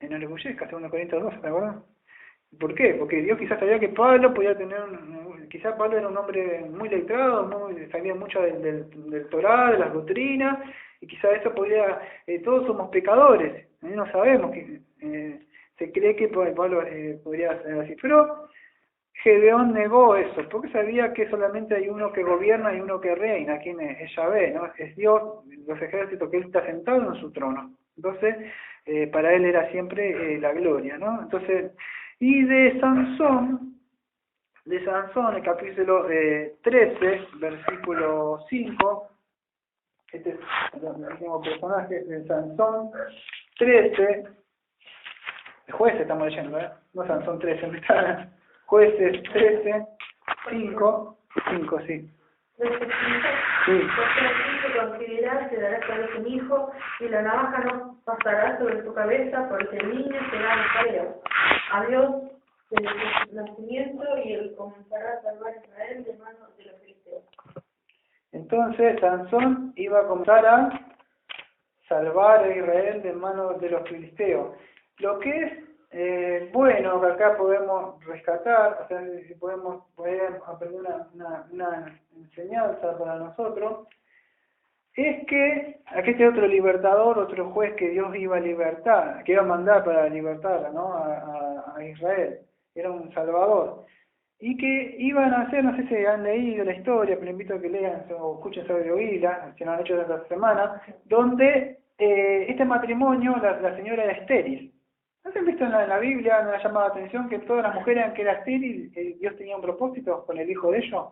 enorgullezca, 2 Corintios 12, ¿te acuerdas? ¿Por qué? Porque Dios quizás sabía que Pablo podía tener, quizás Pablo era un hombre muy letrado, sabía mucho del Torá, de las doctrinas, y quizás eso podía, todos somos pecadores, no sabemos, se cree que Pablo podría ser así, pero Gedeón negó eso, porque sabía que solamente hay uno que gobierna y uno que reina, quien es Yahvé, ¿no? Es Dios, los ejércitos, que él está sentado en su trono. Entonces, para él era siempre la gloria, ¿no? Entonces, y de Sansón, el capítulo 13, versículo 5, este es el último personaje de Sansón 13, Jueces estamos leyendo, no Sansón 13, Jueces 13, 5, sí. Sí. Porque concebirás, te darás a Dios un hijo, y la navaja no pasará sobre tu cabeza, porque el niño será nazario. A Dios desde su nacimiento, y él comenzará a salvar a Israel de manos de los filisteos. Entonces Sansón iba a comenzar a salvar a Israel de manos de los filisteos. Lo que es bueno, que acá podemos rescatar, o sea, podemos aprender una enseñanza para nosotros, es que aquí este otro libertador, otro juez que Dios iba a libertar, que iba a mandar para libertar, ¿no? a Israel, era un salvador, y que iban a hacer, no sé si han leído la historia, pero invito a que lean o escuchen sobre oírla, si no han hecho de esta semana, donde este matrimonio, la señora era estéril. ¿No se han visto en la Biblia, no le ha llamado la atención que todas las mujeres que era estéril, Dios tenía un propósito con el hijo de ellos?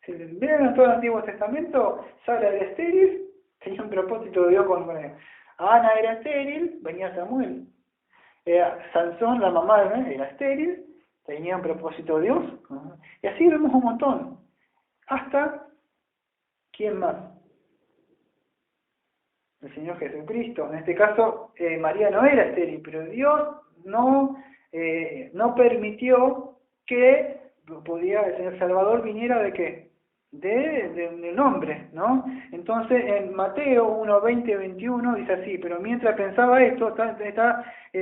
Si ven en todo el Antiguo Testamento, Sara era estéril, tenía un propósito de Dios con él. Ana era estéril, venía Samuel. Sansón, la mamá de él, era estéril, tenía un propósito de Dios. Y así vemos un montón. Hasta, ¿quién más? El Señor Jesucristo. En este caso, María no era estéril, pero Dios no permitió que el Señor Salvador viniera ¿de qué? del hombre, ¿no? Entonces, en Mateo 1, 20, 21 dice así, pero mientras pensaba esto,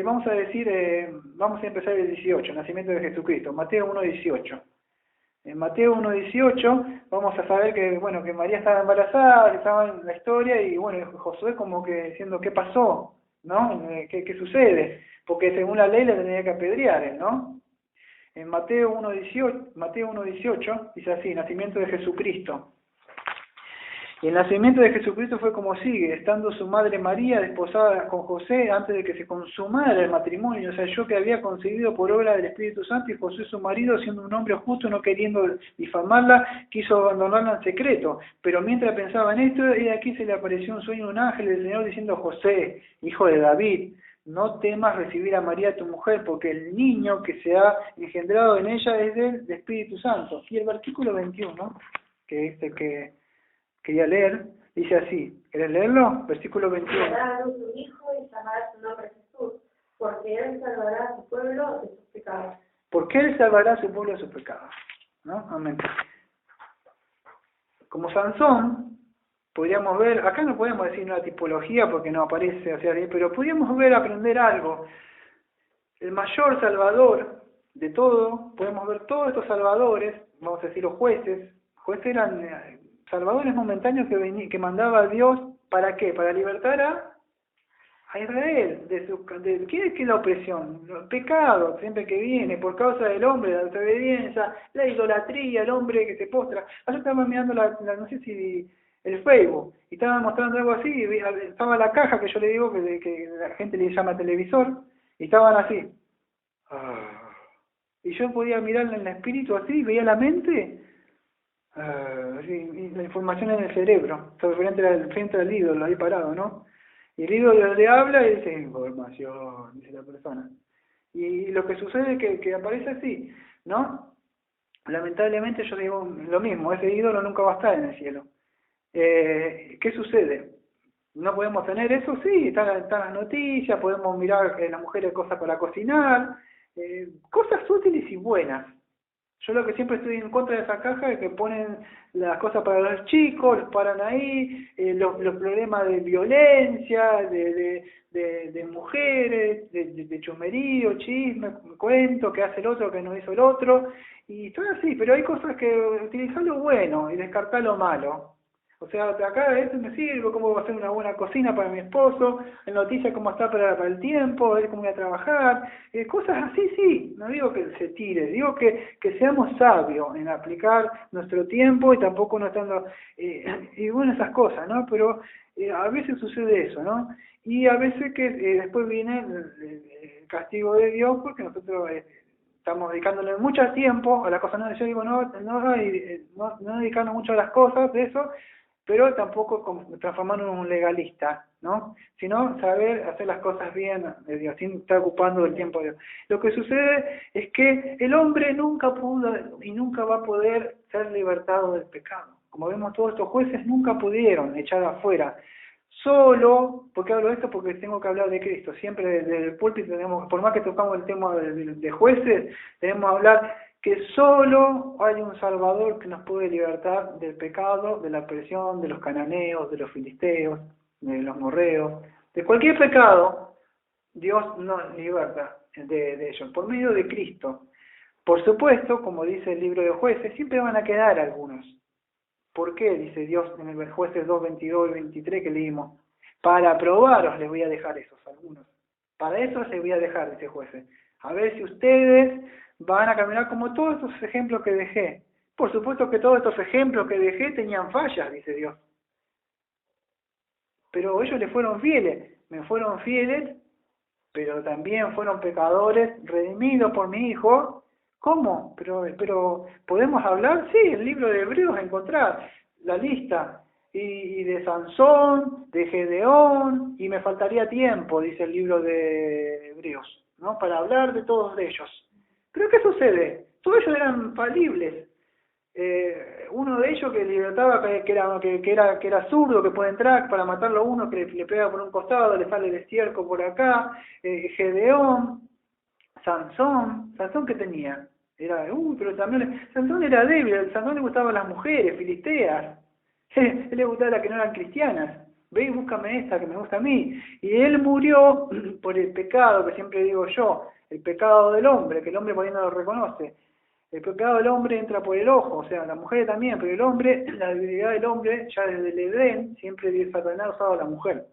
vamos a decir, vamos a empezar el 18, el nacimiento de Jesucristo, Mateo 1, 18. En Mateo 1, 18 vamos a saber que, bueno, que María estaba embarazada, que estaba en la historia, y bueno, Josué como que diciendo, ¿qué pasó? ¿No? ¿Qué sucede? Porque según la ley le tenía que apedrear él, ¿no? En Mateo 1:18 dice así, nacimiento de Jesucristo. Y el nacimiento de Jesucristo fue como sigue, estando su madre María desposada con José antes de que se consumara el matrimonio, o sea, yo que había concebido por obra del Espíritu Santo, y José su marido, siendo un hombre justo, no queriendo difamarla, quiso abandonarla en secreto. Pero mientras pensaba en esto, y aquí se le apareció un sueño, un ángel del Señor diciendo, José, hijo de David, no temas recibir a María tu mujer, porque el niño que se ha engendrado en ella es del Espíritu Santo. Y el versículo 21, que es el que quería leer, dice así, ¿querés leerlo? Versículo 21. Dará a luz un hijo y llamará su nombre Jesús, porque él salvará a su pueblo de sus pecados. Porque él salvará a su pueblo de sus pecados, ¿no? Amén. Como Sansón, podríamos ver, acá no podemos decir una tipología porque no aparece hacia ahí, pero podríamos ver, aprender algo. El mayor salvador de todo, podemos ver todos estos salvadores, vamos a decir los jueces eran salvadores momentáneos que mandaba a Dios, ¿para qué? Para libertar a Israel de ¿qué es la opresión? El pecado, siempre que viene, por causa del hombre, la desobediencia, la idolatría, el hombre que se postra. Ayer estaba mirando no sé si el Facebook, y estaba mostrando algo así, y estaba la caja que yo le digo, que la gente le llama televisor, y estaban así. Y yo podía mirarla en el espíritu así, veía la mente, y la información en el cerebro, frente al ídolo, ahí parado, ¿no? Y el ídolo le habla y dice, información, dice la persona. Y lo que sucede es que aparece así, ¿no? Lamentablemente yo digo lo mismo, ese ídolo nunca va a estar en el cielo. ¿Qué sucede? ¿No podemos tener eso? Sí, están las noticias, podemos mirar las mujeres cosas para cocinar, cosas útiles y buenas. Yo lo que siempre estoy en contra de esa caja es que ponen las cosas para los chicos, los paran ahí, los problemas de violencia, de mujeres, de chumerío, chisme, cuento, que hace el otro, que no hizo el otro, y todo así, pero hay cosas que utilizar lo bueno y descartar lo malo. O sea, acá esto me sirve, cómo va a ser una buena cocina para mi esposo, en noticias cómo está para el tiempo, ver cómo voy a trabajar, cosas así, sí, no digo que se tire, digo que seamos sabios en aplicar nuestro tiempo y tampoco no estando, y bueno, esas cosas, ¿no? Pero a veces sucede eso, ¿no? Y a veces que después viene el castigo de Dios porque nosotros estamos dedicándole mucho tiempo a las cosas, no, yo digo, no dedicarnos mucho a las cosas de eso, pero tampoco transformarnos en un legalista, ¿no? Sino saber hacer las cosas bien de Dios, sin estar ocupando del tiempo de Dios. Lo que sucede es que el hombre nunca pudo y nunca va a poder ser libertado del pecado. Como vemos, todos estos jueces nunca pudieron echar afuera. Solo, ¿por qué hablo de esto? Porque tengo que hablar de Cristo. Siempre desde el púlpito tenemos, por más que tocamos el tema de jueces, tenemos que hablar que solo hay un Salvador que nos puede libertar del pecado, de la opresión, de los cananeos, de los filisteos, de los morreos, de cualquier pecado. Dios nos liberta de ellos, por medio de Cristo. Por supuesto, como dice el libro de Jueces, siempre van a quedar algunos. ¿Por qué? Dice Dios en el Jueces 2, 22 y 23 que leímos. Para probaros les voy a dejar esos algunos. Para eso les voy a dejar, dice Jueces. A ver si ustedes van a caminar como todos estos ejemplos que dejé. Por supuesto que todos estos ejemplos que dejé tenían fallas, dice Dios. Pero ellos le fueron fieles. Me fueron fieles, pero también fueron pecadores redimidos por mi Hijo. ¿Cómo? Pero ¿podemos hablar? Sí, el libro de Hebreos encontrar la lista. Y de Sansón, de Gedeón, y me faltaría tiempo, dice el libro de Hebreos, ¿no? Para hablar de todos ellos. ¿Pero qué sucede? Todos ellos eran falibles. Uno de ellos que libertaba, que era zurdo, que puede entrar para matarlo a uno, que le pega por un costado, le sale el estiércol por acá. Gedeón, Sansón, ¿qué tenía? Era, pero también, Sansón era débil, a Sansón le gustaban las mujeres, filisteas. Él le gustaba las que no eran cristianas. Ve y búscame esta que me gusta a mí. Y él murió por el pecado, que siempre digo yo, el pecado del hombre, que el hombre por ahí no lo reconoce. El pecado del hombre entra por el ojo, o sea, las mujeres también, pero el hombre, la debilidad del hombre, ya desde el Edén, siempre Satanás usaba a la mujer.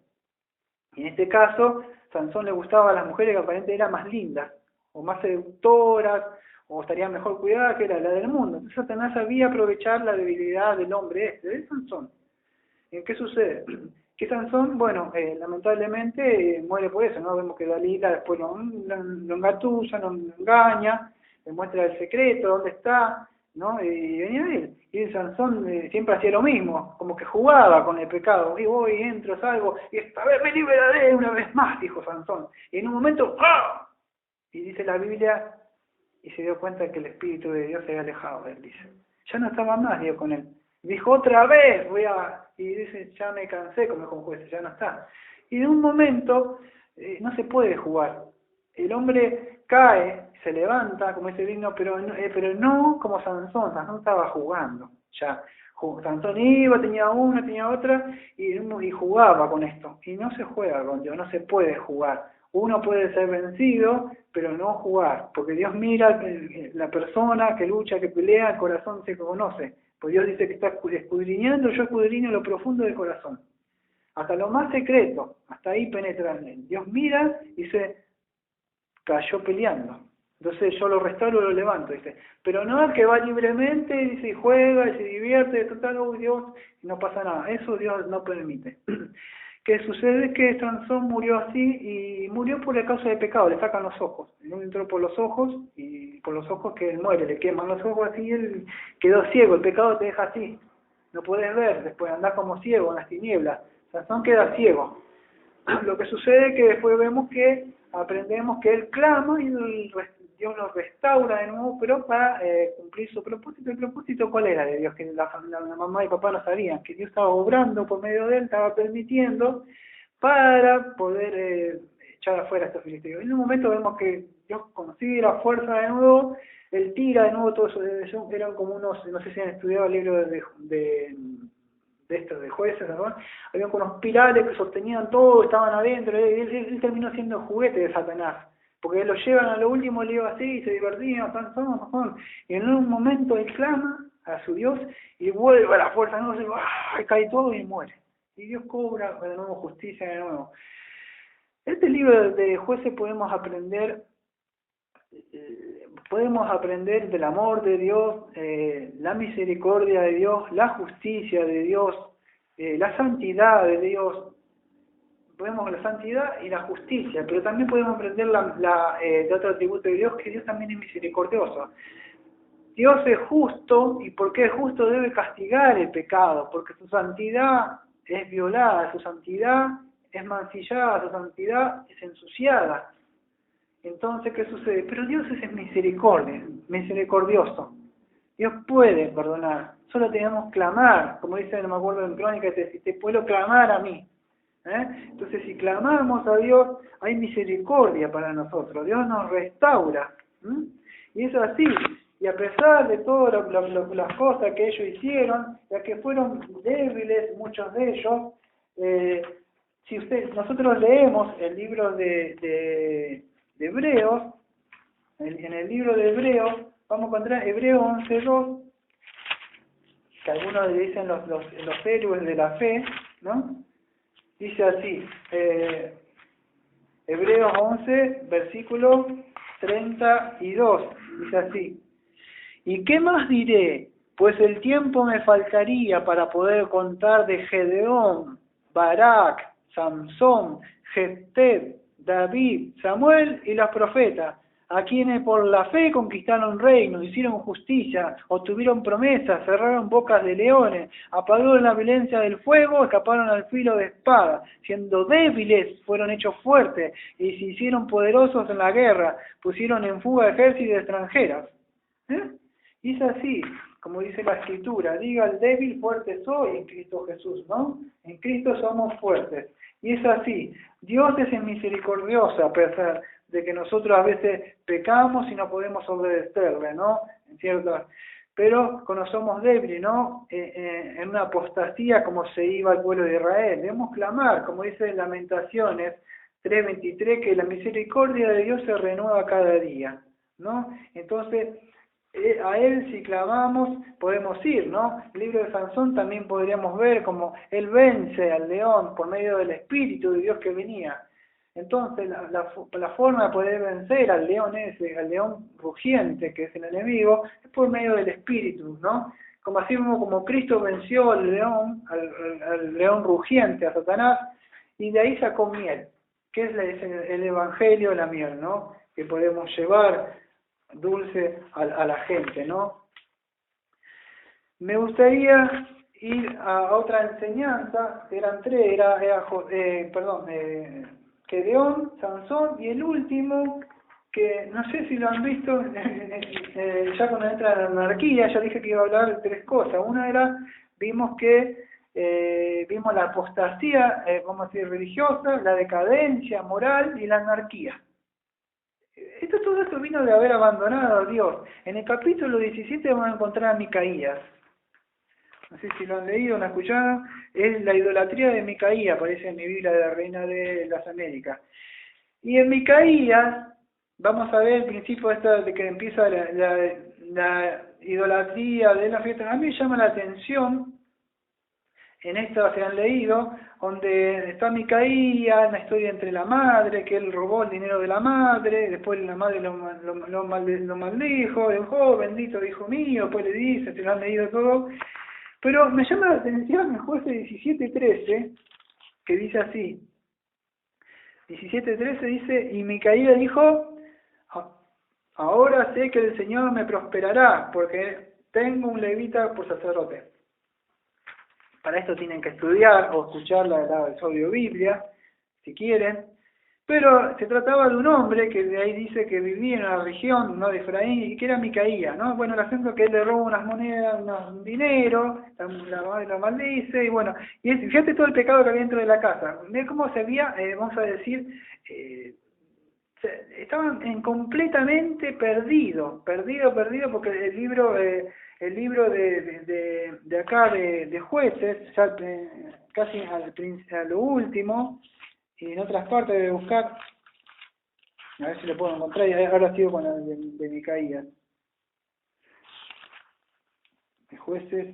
Y en este caso, Sansón le gustaba a las mujeres que aparentemente eran más lindas, o más seductoras, o estarían mejor cuidadas que era la del mundo. Entonces Satanás sabía aprovechar la debilidad del hombre de Sansón. ¿Qué sucede? Que Sansón, bueno, lamentablemente muere por eso, ¿no? Vemos que Dalila después lo engatusa, lo engaña, le muestra el secreto, dónde está, ¿no? Y venía él. Y Sansón siempre hacía lo mismo, como que jugaba con el pecado. Y voy, entro, salgo, y esta vez me liberaré una vez más, dijo Sansón. Y en un momento, ¡ah! Y dice la Biblia, y se dio cuenta que el Espíritu de Dios se había alejado de él, dice. Ya no estaba más Dios con él. Dijo otra vez, y dice, ya me cansé, como dijo un juez, ya no está. Y de un momento, no se puede jugar. El hombre cae, se levanta, como dice el himno, pero no como Sansón. Sansón estaba jugando, ya. Sansón iba, tenía una, tenía otra, y jugaba con esto. Y no se juega con Dios, no se puede jugar. Uno puede ser vencido, pero no jugar, porque Dios mira la persona que lucha, que pelea, el corazón se conoce. Pues Dios dice que está escudriñando, yo escudriño lo profundo del corazón. Hasta lo más secreto, hasta ahí penetra en él. Dios mira y se cayó peleando. Entonces yo lo restauro, lo levanto, dice. Pero no es que va libremente, dice, y juega, y se divierte, total, Dios, y no pasa nada. Eso Dios no permite. ¿Qué sucede? Que Sansón murió así, y murió por la causa de pecado, le sacan los ojos. Él entró por los ojos, y por los ojos que él muere, le queman los ojos así, y él quedó ciego, el pecado te deja así. No puedes ver, después andás como ciego en las tinieblas. Sansón queda ciego. Lo que sucede es que después vemos que aprendemos que él clama y Dios lo restaura de nuevo, pero para cumplir su propósito. ¿El propósito cuál era de Dios? Que la mamá y papá no sabían, que Dios estaba obrando por medio de él, estaba permitiendo para poder echar afuera a estos filisteos. En un momento vemos que Dios consigue la fuerza de nuevo, él tira de nuevo todo eso, eran como unos, no sé si han estudiado el libro de estos de jueces, ¿no? Había unos pilares que sostenían todo, estaban adentro, él terminó siendo juguete de Satanás, porque lo llevan a lo último, le iba así, y se divertían, y en un momento él clama a su Dios, y vuelve a la fuerza, ¿no? Y cae todo y muere, y Dios cobra de nuevo justicia de nuevo. Este libro de jueces podemos aprender del amor de Dios, la misericordia de Dios, la justicia de Dios, la santidad de Dios. Podemos la santidad y la justicia, pero también podemos aprender de otro atributo de Dios, que Dios también es misericordioso. Dios es justo, y porque es justo debe castigar el pecado, porque su santidad es violada, su santidad es mancillada, su santidad es ensuciada. Entonces, ¿qué sucede? Pero Dios es misericordioso. Dios puede perdonar. Solo tenemos que clamar, como dice, no me acuerdo en Crónica, te puedo clamar a mí. Entonces, si clamamos a Dios, hay misericordia para nosotros. Dios nos restaura. Y es así. Y a pesar de todas las cosas que ellos hicieron, ya que fueron débiles, muchos de ellos, nosotros leemos el libro de Hebreos, en el libro de Hebreos, vamos a encontrar Hebreos 11:2, que algunos le dicen los héroes de la fe, ¿no? Dice así, Hebreos 11, versículo 32, dice así: ¿y qué más diré? Pues el tiempo me faltaría para poder contar de Gedeón, Barak, Samsón, Jefté, David, Samuel y los profetas, a quienes por la fe conquistaron reinos, hicieron justicia, obtuvieron promesas, cerraron bocas de leones, apagaron la violencia del fuego, escaparon al filo de espada, siendo débiles fueron hechos fuertes y se hicieron poderosos en la guerra, pusieron en fuga ejércitos extranjeros. Y es así, como dice la Escritura, diga al débil, fuerte soy en Cristo Jesús, ¿no? En Cristo somos fuertes. Y es así, Dios es misericordioso a pesar de que nosotros a veces pecamos y no podemos obedecerle, ¿no? Pero cuando somos débiles, ¿no? En una apostasía como se iba el pueblo de Israel, debemos clamar, como dice en Lamentaciones 3:23, que la misericordia de Dios se renueva cada día, ¿no? Entonces, a Él si clamamos podemos ir, ¿no? El libro de Sansón también podríamos ver como Él vence al león por medio del Espíritu de Dios que venía. Entonces, la forma de poder vencer al león ese, al león rugiente que es el enemigo, es por medio del Espíritu, ¿no? Como así como Cristo venció al león rugiente, a Satanás, y de ahí sacó miel, que es el Evangelio, la miel, ¿no? Que podemos llevar dulce a la gente, ¿no? Me gustaría ir a otra enseñanza, eran tres, Gedeón, Sansón y el último, que no sé si lo han visto, ya cuando entra la anarquía, ya dije que iba a hablar de tres cosas. Una era, vimos la apostasía, vamos a decir, religiosa, la decadencia moral y la anarquía. Todo esto vino de haber abandonado a Dios. En el capítulo 17 vamos a encontrar a Micaías. No sé si lo han leído o lo han escuchado. Es la idolatría de Micaías, aparece en mi Biblia de la Reina de las Américas. Y en Micaías vamos a ver el principio de que empieza la idolatría de la fiesta. A mí me llama la atención, en esta se han leído, donde está Micaías, una historia entre la madre, que él robó el dinero de la madre, después la madre lo maldijo, oh, bendito hijo mío, después le dice, se lo han leído todo. Pero me llama la atención en Jueces 17:13, que dice así, 17:13 dice, y Micaías dijo, ahora sé que el Señor me prosperará, porque tengo un levita por sacerdote. Para esto tienen que estudiar o escuchar la audio Biblia, si quieren. Pero se trataba de un hombre que de ahí dice que vivía en la región, ¿no?, de Efraín, y que era Micaías, ¿no? Bueno, el asunto es que él le roba unas monedas, un dinero, la madre lo maldice, y bueno, y fíjate todo el pecado que había dentro de la casa. Ve cómo se había, vamos a decir, estaban completamente perdidos, porque el libro de acá de Jueces, ya casi a lo último, y en otras partes de buscar, a ver si lo puedo encontrar, y ahora sigo con la de Micaías. Jueces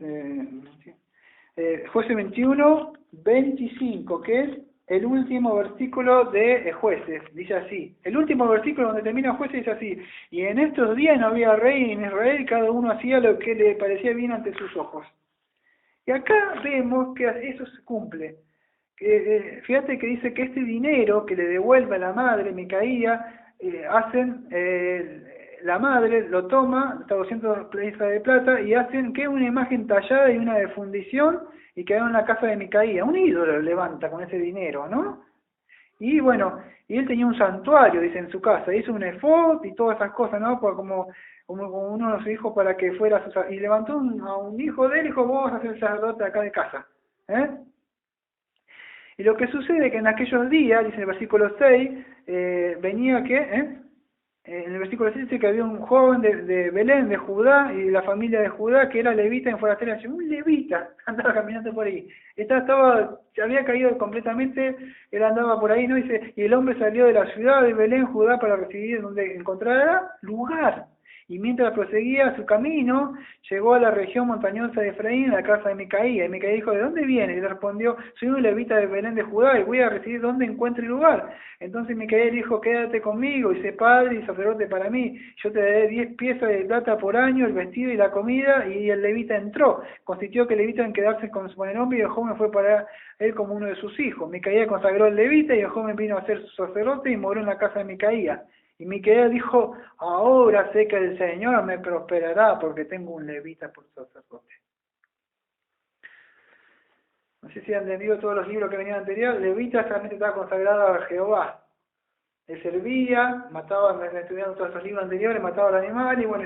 21:25, que es el último versículo de Jueces, dice así. El último versículo donde termina Jueces dice así: y en estos días no había rey en Israel, cada uno hacía lo que le parecía bien ante sus ojos. Y acá vemos que eso se cumple. Fíjate que dice que este dinero que le devuelve a la madre Micaías, la madre lo toma, está 200 piezas de plata, y hacen que una imagen tallada y una de fundición, y queda en la casa de Micaías. Un ídolo lo levanta con ese dinero, ¿no? Y bueno, y él tenía un santuario, dice, en su casa, hizo un efod y todas esas cosas, ¿no? Como uno de sus hijos para que fuera y levantó a un hijo de él y dijo, vos vas a ser sacerdote acá de casa, Y lo que sucede es que en aquellos días, dice en el versículo 6, venía que, en el versículo 6 dice que había un joven de Belén, de Judá, y de la familia de Judá, que era levita en forastera. Un levita andaba caminando por ahí. Se había caído completamente, él andaba por ahí, ¿no? Dice, y el hombre salió de la ciudad de Belén, Judá, para recibir donde encontrara lugar. Y mientras proseguía su camino, llegó a la región montañosa de Efraín, a la casa de Micaías. Y Micaías dijo, ¿de dónde viene? Y le respondió, soy un levita de Belén de Judá y voy a recibir donde encuentre lugar. Entonces Micaías dijo, quédate conmigo y sé padre y sacerdote para mí. Yo te daré 10 piezas de plata por año, el vestido y la comida. Y el levita entró. Consistió que el levita en quedarse con su nombre, y el joven fue para él como uno de sus hijos. Micaías consagró al levita y el joven vino a ser su sacerdote y moró en la casa de Micaías. Y Micaías dijo, ahora sé que el Señor me prosperará porque tengo un levita por sacerdote. No sé si han leído todos los libros que venían anteriores. Levita solamente estaba consagrado a Jehová. Él servía, mataba, estudiando todos los libros anteriores, mataba al animal, y bueno,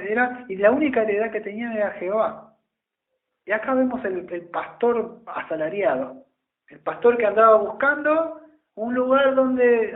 y la única heredad que tenía era Jehová. Y acá vemos el pastor asalariado, el pastor que andaba buscando un lugar donde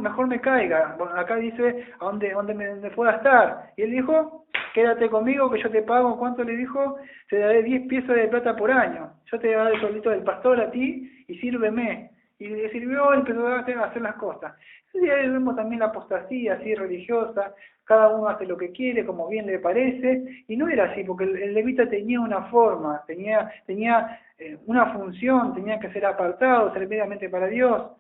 mejor me caiga. Bueno, acá dice a donde me pueda estar. Y él dijo, quédate conmigo que yo te pago. ¿Cuánto le dijo? Te daré 10 piezas de plata por año. Yo te daré el solito del pastor a ti y sírveme. Y le sirvió y empezó a hacer las cosas. Y ahí vemos también la apostasía así religiosa, cada uno hace lo que quiere, como bien le parece, y no era así, porque el levita tenía una forma, tenía una función, tenía que ser apartado, ser meramente para Dios.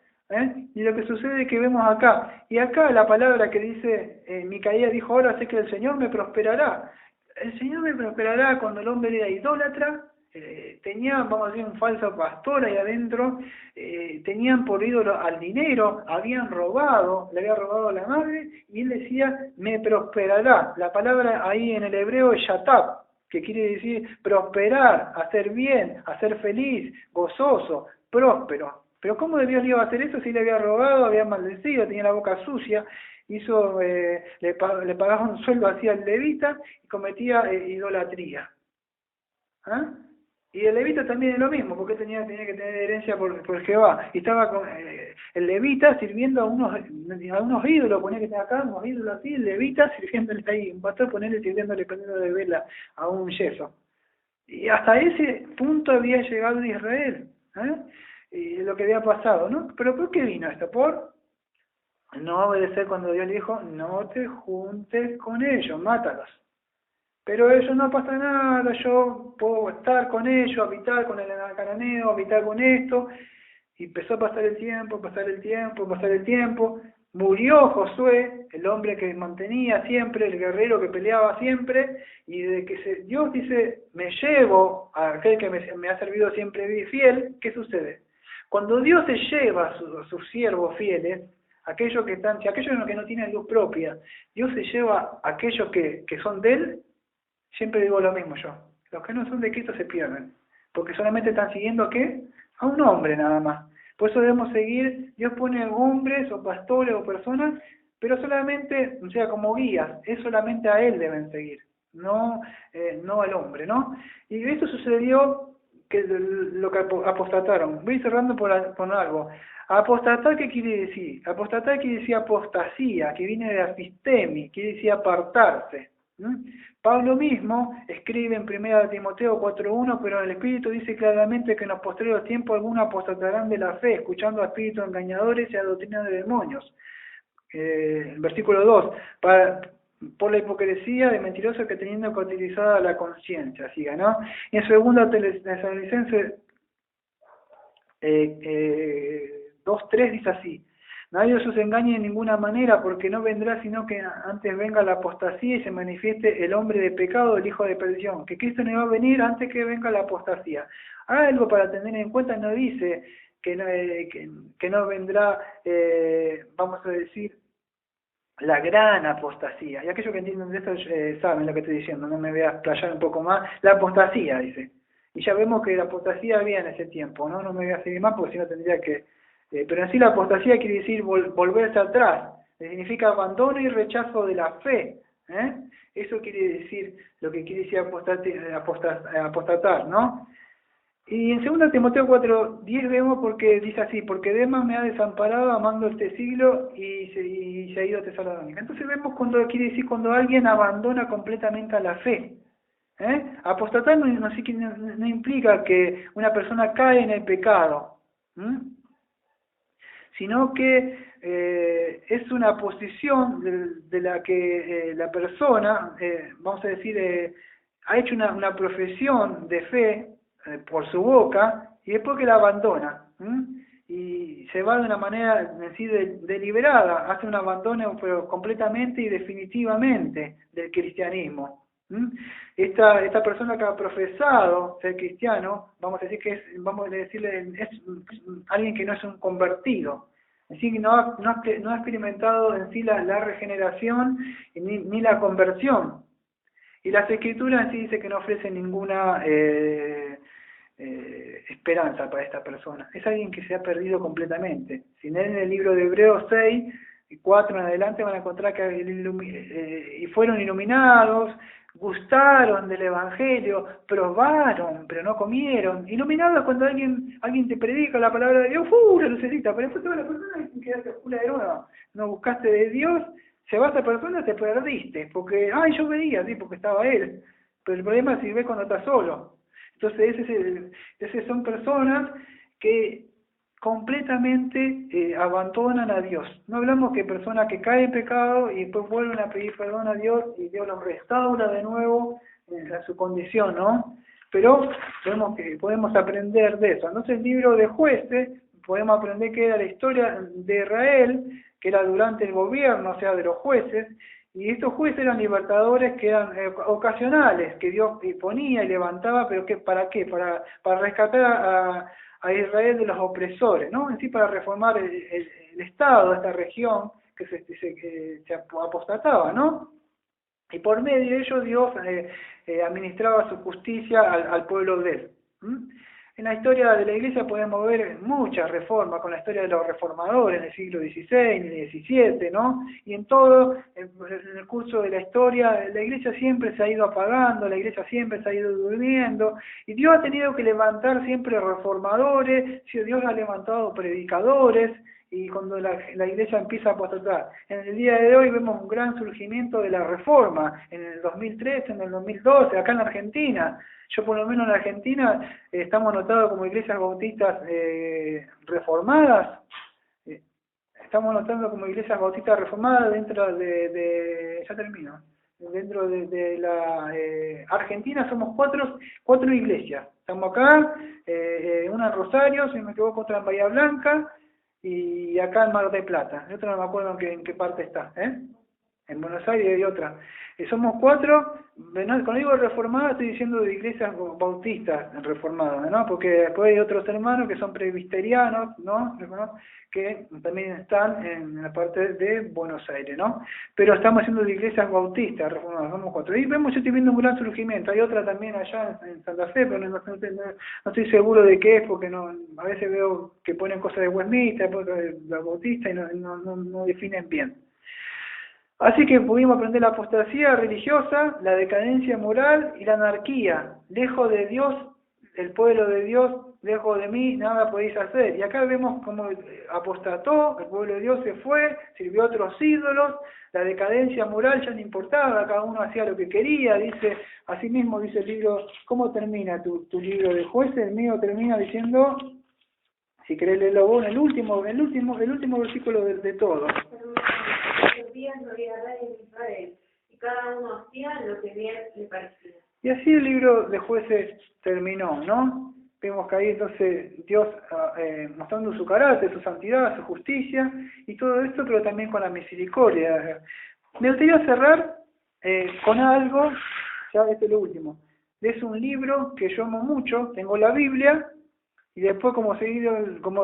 Y lo que sucede es que vemos acá, y acá la palabra que dice, Micaías dijo, ahora sé que el Señor me prosperará. El Señor me prosperará cuando el hombre era idólatra, tenía, vamos a decir, un falso pastor ahí adentro, tenían por ídolo al dinero, habían robado, le había robado a la madre, y él decía, me prosperará. La palabra ahí en el hebreo es yatab, que quiere decir prosperar, hacer bien, hacer feliz, gozoso, próspero. Pero ¿cómo Dios le iba a hacer eso si le había robado, había maldecido, tenía la boca sucia? Le pagaba un sueldo así al levita y cometía idolatría. ¿Ah? Y el levita también es lo mismo, porque tenía que tener herencia por Jehová. Y estaba con el levita sirviendo a unos ídolos, ponía que estaba acá, unos ídolos así, el levita sirviéndole ahí, un pastor ponerle sirviéndole prendiendo de vela a un yeso. Y hasta ese punto había llegado Israel, y lo que había pasado, ¿no? Pero ¿por qué vino esto? Por no obedecer cuando Dios le dijo, no te juntes con ellos, mátalos. Pero eso no pasa nada, yo puedo estar con ellos, habitar con el cananeo, habitar con esto. Y empezó a pasar el tiempo, pasar el tiempo, pasar el tiempo. Murió Josué, el hombre que mantenía siempre, el guerrero que peleaba siempre, y de que Dios dice, me llevo a aquel que me ha servido siempre fiel, ¿qué sucede? Cuando Dios se lleva a sus siervos fieles, aquellos que no tienen luz propia, Dios se lleva a aquellos que son de Él. Siempre digo lo mismo yo, los que no son de Cristo se pierden, porque solamente están siguiendo ¿a qué? A un hombre nada más. Por eso debemos seguir, Dios pone hombres o pastores o personas, pero solamente, o sea, como guías, es solamente a Él deben seguir, no al hombre, ¿no? Y esto sucedió, que lo que apostataron. Voy cerrando por algo. Apostatar, ¿qué quiere decir? Apostatar quiere decir apostasía, que viene de afistemi, quiere decir apartarse. Pablo mismo escribe en 1 Timoteo 4:1, pero el Espíritu dice claramente que en los posteriores tiempos algunos apostatarán de la fe, escuchando a espíritus engañadores y a doctrina de demonios. Versículo 2, por la hipocresía de mentirosos que teniendo cauterizada la conciencia, siga, ¿no? Y en 2 Tesalonicenses 2:3 dice así, nadie os engañe de ninguna manera, porque no vendrá sino que antes venga la apostasía y se manifieste el hombre de pecado, el hijo de perdición, que Cristo no va a venir antes que venga la apostasía. Algo para tener en cuenta, no dice que no vendrá, vamos a decir, la gran apostasía. Y aquellos que entienden de esto saben lo que estoy diciendo, no me voy a explayar un poco más. La apostasía, dice. Y ya vemos que la apostasía había en ese tiempo, ¿no? No me voy a seguir más porque si no tendría que... pero en sí la apostasía quiere decir volverse atrás. Significa abandono y rechazo de la fe. Eso quiere decir lo que quiere decir apostatar, ¿no? Y en 2 Timoteo 4:10 vemos porque dice así, porque Demas me ha desamparado amando este siglo y se ha ido a Tesalónica. Entonces vemos cuando quiere decir cuando alguien abandona completamente a la fe. Apostatar no implica que una persona cae en el pecado, sino que es una posición de la que la persona, vamos a decir, ha hecho una profesión de fe por su boca y después que la abandona y se va de una manera así deliberada, hace un abandono pero completamente y definitivamente del cristianismo. Esta persona que ha profesado ser cristiano, vamos a decir que es alguien que no es un convertido, es decir, que no ha experimentado en sí la regeneración ni la conversión. Y las Escrituras en sí dice que no ofrecen ninguna esperanza para esta persona. Es alguien que se ha perdido completamente. Si en el libro de Hebreos 6, 4 en adelante van a encontrar que y fueron iluminados, gustaron del Evangelio, probaron, pero no comieron. Iluminados cuando alguien te predica la palabra de Dios, la lucecita, pero después toda la persona quedaste oscura de nuevo. No buscaste de Dios, se va esa persona, te perdiste, porque, yo veía, sí, porque estaba él. Pero el problema es si ves cuando estás solo. Entonces, esas son personas que completamente abandonan a Dios. No hablamos que personas que caen en pecado y después vuelven a pedir perdón a Dios y Dios los restaura de nuevo a su condición, ¿no? Pero vemos que podemos aprender de eso. Entonces, el libro de Jueces, podemos aprender que era la historia de Israel, que era durante el gobierno, o sea, de los jueces, y estos jueces eran libertadores que eran ocasionales, que Dios ponía y levantaba, pero ¿para qué? Para rescatar a Israel de los opresores, ¿no? En sí, para reformar el Estado de esta región que se apostataba, ¿no? Y por medio de ello Dios administraba su justicia al pueblo de él. En la historia de la Iglesia podemos ver muchas reformas, con la historia de los reformadores en el siglo XVI, en el XVII, ¿no? Y en todo, en el curso de la historia, la Iglesia siempre se ha ido apagando, la Iglesia siempre se ha ido durmiendo, y Dios ha tenido que levantar siempre reformadores, Dios ha levantado predicadores, y cuando la Iglesia empieza a apostatar. En el día de hoy vemos un gran surgimiento de la reforma, en el 2013, en el 2012, acá en la Argentina. Yo por lo menos en la Argentina estamos notados como iglesias bautistas reformadas, estamos notando como iglesias bautistas reformadas dentro ya termino, dentro de la Argentina somos cuatro iglesias. Estamos acá, una en Rosario, si no me equivoco, otra en Bahía Blanca, y acá en Mar del Plata. Otra no me acuerdo en qué parte está, en Buenos Aires hay otra. Somos cuatro, cuando digo reformadas estoy diciendo de iglesias bautistas reformadas, ¿no? Porque después hay otros hermanos que son presbiterianos, ¿no? Que también están en la parte de Buenos Aires, ¿no? Pero estamos haciendo de iglesias bautistas reformadas, somos cuatro. Y vemos, yo estoy viendo un gran surgimiento. Hay otra también allá en Santa Fe, pero no estoy seguro de qué es, porque a veces veo que ponen cosas de Westminster, la bautista, y no definen bien. Así que pudimos aprender la apostasía religiosa, la decadencia moral y la anarquía. Lejos de Dios, el pueblo de Dios, lejos de mí, nada podéis hacer. Y acá vemos cómo apostató, el pueblo de Dios se fue, sirvió a otros ídolos, la decadencia moral ya no importaba, cada uno hacía lo que quería, dice, así mismo dice el libro. ¿Cómo termina tu libro de Jueces? El mío termina diciendo, si querés leerlo vos, el último versículo de todo. No había rey en Israel, y cada uno hacía lo que bien le parecía. Y así el libro de Jueces terminó, ¿no? Vemos que ahí entonces Dios mostrando su carácter, su santidad, su justicia, y todo esto, pero también con la misericordia. Me gustaría cerrar con algo, ya este es lo último. Es un libro que yo amo mucho, tengo la Biblia, y después como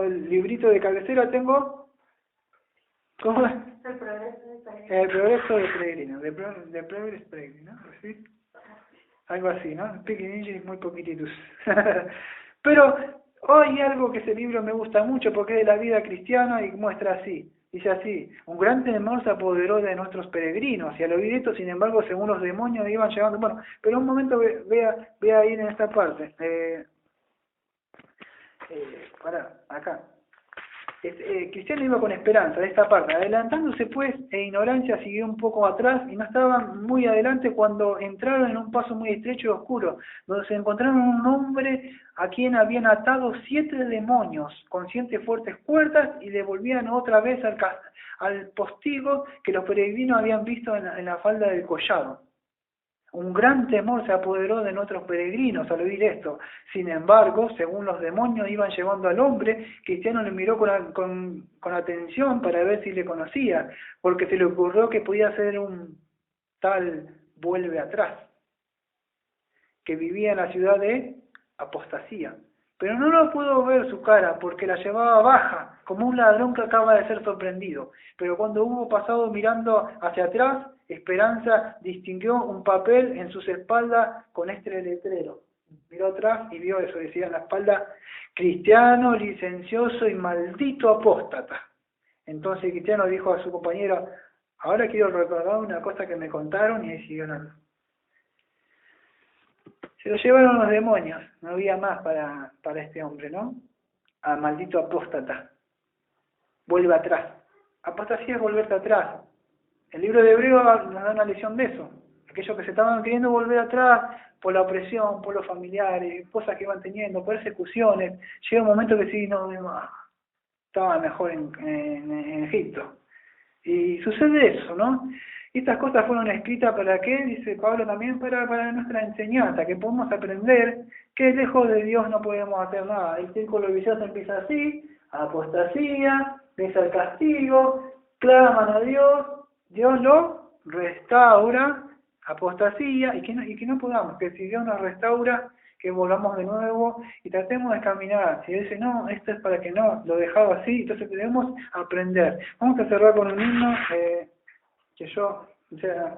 el librito de cabecera tengo... ¿Cómo es? El progreso de Peregrino, de Progress Peregrino, ¿sí? Algo así, ¿no? Speaking English muy poquititos. Pero hoy algo que ese libro me gusta mucho porque es de la vida cristiana y muestra así. Dice así: un gran temor se apoderó de nuestros peregrinos y al oír esto, sin embargo, según los demonios iban llegando. Bueno, pero un momento vea ahí en esta parte. Acá. Cristiano iba con esperanza, de esta parte, adelantándose pues, ignorancia siguió un poco atrás y no estaban muy adelante cuando entraron en un paso muy estrecho y oscuro, donde se encontraron un hombre a quien habían atado 7 demonios con 7 fuertes cuerdas y devolvían otra vez al postigo que los peregrinos habían visto en la falda del collado. Un gran temor se apoderó de nuestros peregrinos al oír esto. Sin embargo, según los demonios iban llevando al hombre, Cristiano le miró con atención para ver si le conocía, porque se le ocurrió que podía ser un tal vuelve atrás, que vivía en la ciudad de Apostasía. Pero no lo pudo ver su cara, porque la llevaba baja, como un ladrón que acaba de ser sorprendido. Pero cuando hubo pasado mirando hacia atrás, Esperanza distinguió un papel en sus espaldas con este letrero. Miró atrás y vio eso, decía en la espalda: cristiano, licencioso y maldito apóstata. Entonces Cristiano dijo a su compañero: ahora quiero recordar una cosa que me contaron, y ahí siguió hablando. Se lo llevaron los demonios, no había más para este hombre, ¿no? Al maldito apóstata. Vuelve atrás. Apostasía es volverte atrás. El libro de Hebreo nos da una lección de eso. Aquellos que se estaban queriendo volver atrás por la opresión, por los familiares, cosas que iban teniendo, persecuciones. Llega un momento que sí, no, estaba mejor en Egipto. Y sucede eso, ¿no? Y estas cosas fueron escritas para qué, dice Pablo también, para nuestra enseñanza, que podemos aprender que lejos de Dios no podemos hacer nada. El círculo vicioso empieza así, apostasía, ves al castigo, claman a Dios, Dios lo restaura, apostasía, y que no podamos, que si Dios nos restaura, que volvamos de nuevo y tratemos de caminar. Si dice, no, esto es para que no, lo dejaba así, entonces debemos aprender. Vamos a cerrar con un himno que yo, o sea,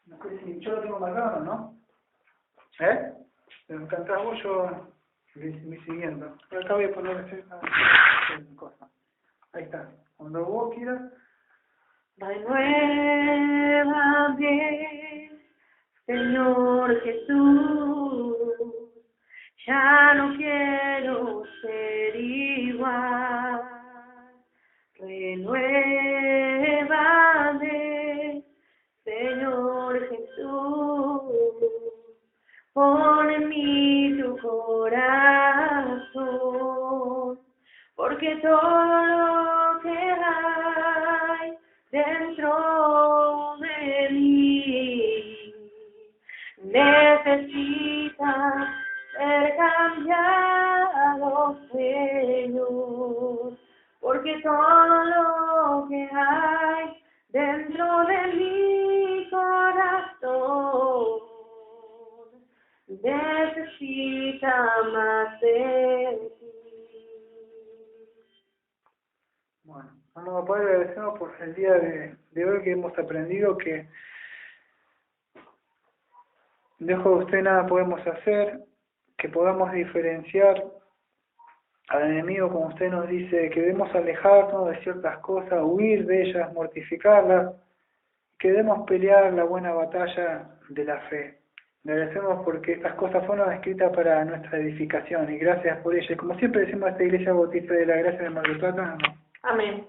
no sé si yo lo tengo marcado, ¿no? Me encantaba vos, yo voy siguiendo. Pero acá voy a poner esta cosa. Ahí está. Cuando vos quieras. Renuévame, Señor Jesús, ya no quiero ser igual. Renuévame, Señor Jesús, pon en mí tu corazón, porque todo lo que hay dentro de mí necesita ser cambiado, Señor, porque todo lo que hay dentro de mi corazón necesita más de ti. Bueno, vamos a poder agradecernos por el día de hoy que hemos aprendido que lejos de usted nada podemos hacer, que podamos diferenciar al enemigo, como usted nos dice, que debemos alejarnos de ciertas cosas, huir de ellas, mortificarlas, que debemos pelear la buena batalla de la fe. Le agradecemos porque estas cosas fueron escritas para nuestra edificación y gracias por ellas. Como siempre decimos a esta Iglesia Bautista de la Gracia de Mar del Plata, amén. Amén.